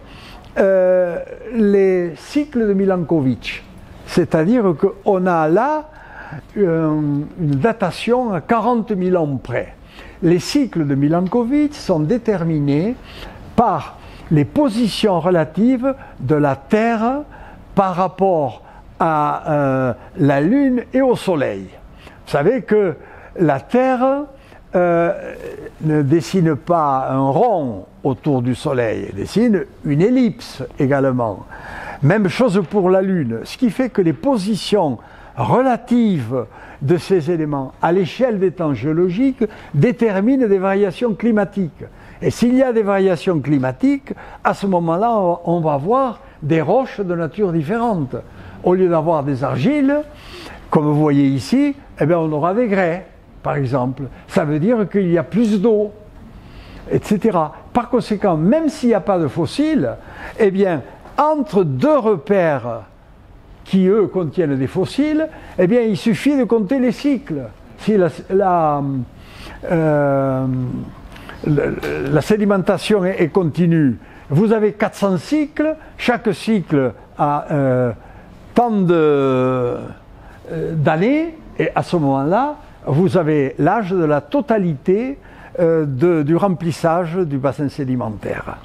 les cycles de Milankovitch. C'est-à-dire qu'on a là une datation à 40 000 ans près. Les cycles de Milankovitch sont déterminés par les positions relatives de la Terre par rapport à la Lune et au Soleil. Vous savez que la Terre ne dessine pas un rond autour du Soleil, elle dessine une ellipse également. Même chose pour la Lune, ce qui fait que les positions relatives de ces éléments à l'échelle des temps géologiques déterminent des variations climatiques. Et s'il y a des variations climatiques, à ce moment-là, on va voir des roches de nature différente. Au lieu d'avoir des argiles, comme vous voyez ici, eh bien on aura des grès, par exemple. Ça veut dire qu'il y a plus d'eau, etc. Par conséquent, même s'il n'y a pas de fossiles, eh bien, entre deux repères qui, eux, contiennent des fossiles, eh bien, il suffit de compter les cycles. Si la sédimentation est continue, vous avez 400 cycles, chaque cycle a tant d'années, et à ce moment-là, vous avez l'âge de la totalité du remplissage du bassin sédimentaire.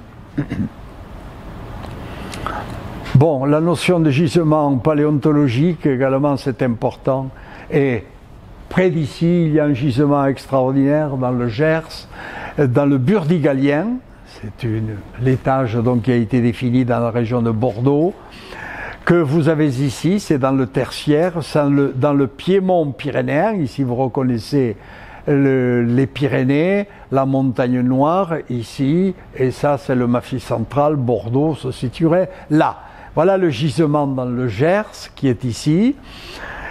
Bon, la notion de gisement paléontologique également, c'est important. Et près d'ici, il y a un gisement extraordinaire dans le Gers, dans le Burdigalien. C'est l'étage donc qui a été défini dans la région de Bordeaux. Que vous avez ici, c'est dans le tertiaire, dans le piémont pyrénéen. Ici, vous reconnaissez les Pyrénées, la montagne noire, ici, et ça, c'est le Massif central. Bordeaux se situerait là. Voilà le gisement dans le Gers, qui est ici.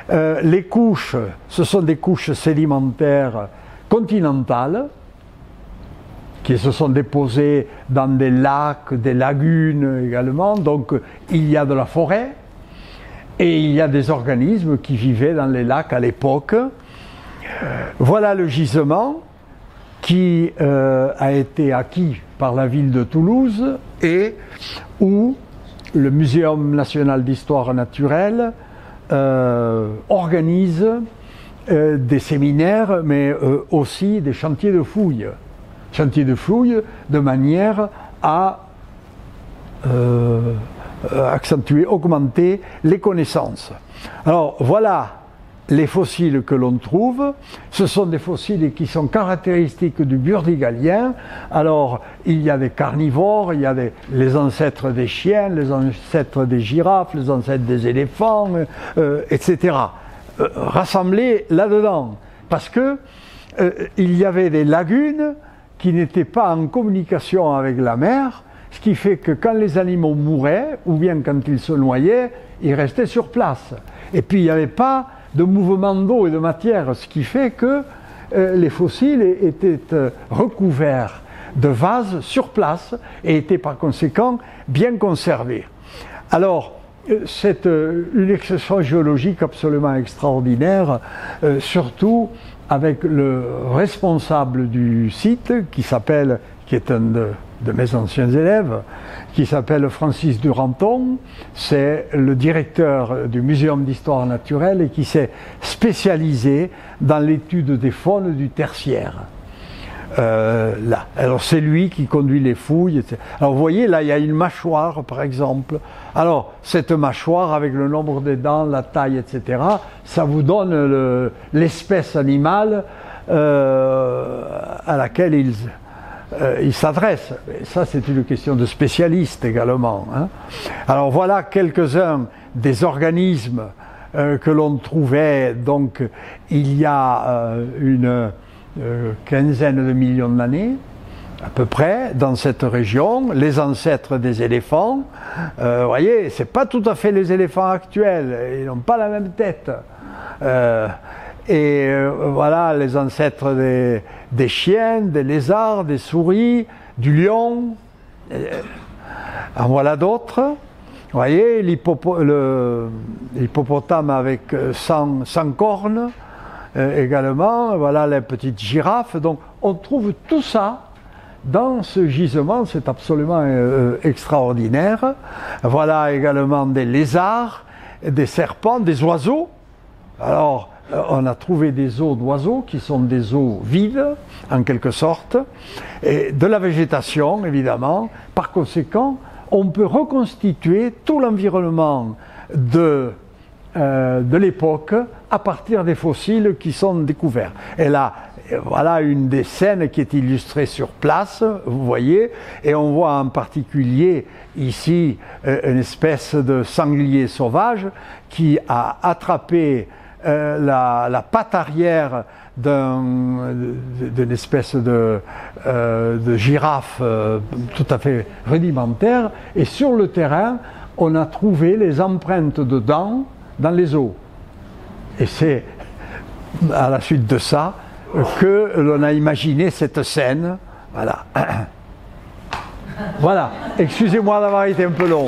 Les couches, ce sont des couches sédimentaires continentales, qui se sont déposées dans des lacs, des lagunes également. Donc il y a de la forêt et il y a des organismes qui vivaient dans les lacs à l'époque. Voilà le gisement qui a été acquis par la ville de Toulouse et où le Muséum national d'histoire naturelle organise des séminaires, mais aussi des chantiers de fouilles. Chantiers de fouilles de manière à accentuer, augmenter les connaissances. Alors voilà les fossiles que l'on trouve. Ce sont des fossiles qui sont caractéristiques du Burdigalien. Alors il y a des carnivores, il y a les ancêtres des chiens, les ancêtres des girafes, les ancêtres des éléphants, etc. Rassemblés là-dedans. Parce que il y avait des lagunes qui n'étaient pas en communication avec la mer, ce qui fait que quand les animaux mouraient, ou bien quand ils se noyaient, ils restaient sur place. Et puis il n'y avait pas de mouvement d'eau et de matière, ce qui fait que les fossiles étaient recouverts de vases sur place et étaient par conséquent bien conservés. Alors, c'est une exception géologique absolument extraordinaire, surtout avec le responsable du site, qui est un de mes anciens élèves, qui s'appelle Francis Duranton. C'est le directeur du Muséum d'histoire naturelle et qui s'est spécialisé dans l'étude des faunes du tertiaire. Là. Alors c'est lui qui conduit les fouilles, etc. Alors vous voyez, là il y a une mâchoire par exemple. Alors cette mâchoire avec le nombre des dents, la taille, etc. ça vous donne l'espèce animale à laquelle il s'adresse. Ça, c'est une question de spécialiste également. Hein. Alors voilà quelques-uns des organismes que l'on trouvait donc il y a une quinzaine de millions d'années, à peu près, dans cette région, les ancêtres des éléphants. Vous voyez, c'est pas tout à fait les éléphants actuels, ils n'ont pas la même tête. Voilà les ancêtres des chiens, des lézards, des souris, du lion. En voilà d'autres. Vous voyez, l'hippopotame avec 100 cornes également. Voilà les petites girafes. Donc on trouve tout ça dans ce gisement, c'est absolument extraordinaire. Voilà également des lézards, des serpents, des oiseaux. Alors, on a trouvé des os d'oiseaux qui sont des os vides, en quelque sorte, et de la végétation, évidemment. Par conséquent, on peut reconstituer tout l'environnement de l'époque à partir des fossiles qui sont découverts. Et là, voilà une des scènes qui est illustrée sur place, vous voyez, et on voit en particulier ici une espèce de sanglier sauvage qui a attrapé la patte arrière d'une espèce de girafe tout à fait rudimentaire, et sur le terrain, on a trouvé les empreintes de dents dans les os. Et c'est à la suite de ça que l'on a imaginé cette scène. Voilà. Voilà. Excusez-moi d'avoir été un peu long.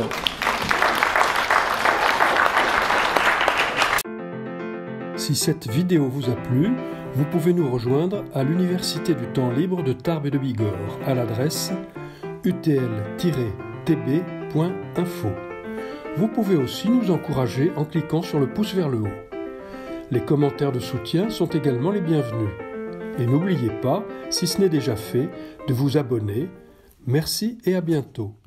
Si cette vidéo vous a plu, vous pouvez nous rejoindre à l'Université du temps libre de Tarbes et de Bigorre à l'adresse utl-tb.info. Vous pouvez aussi nous encourager en cliquant sur le pouce vers le haut. Les commentaires de soutien sont également les bienvenus. Et n'oubliez pas, si ce n'est déjà fait, de vous abonner. Merci et à bientôt.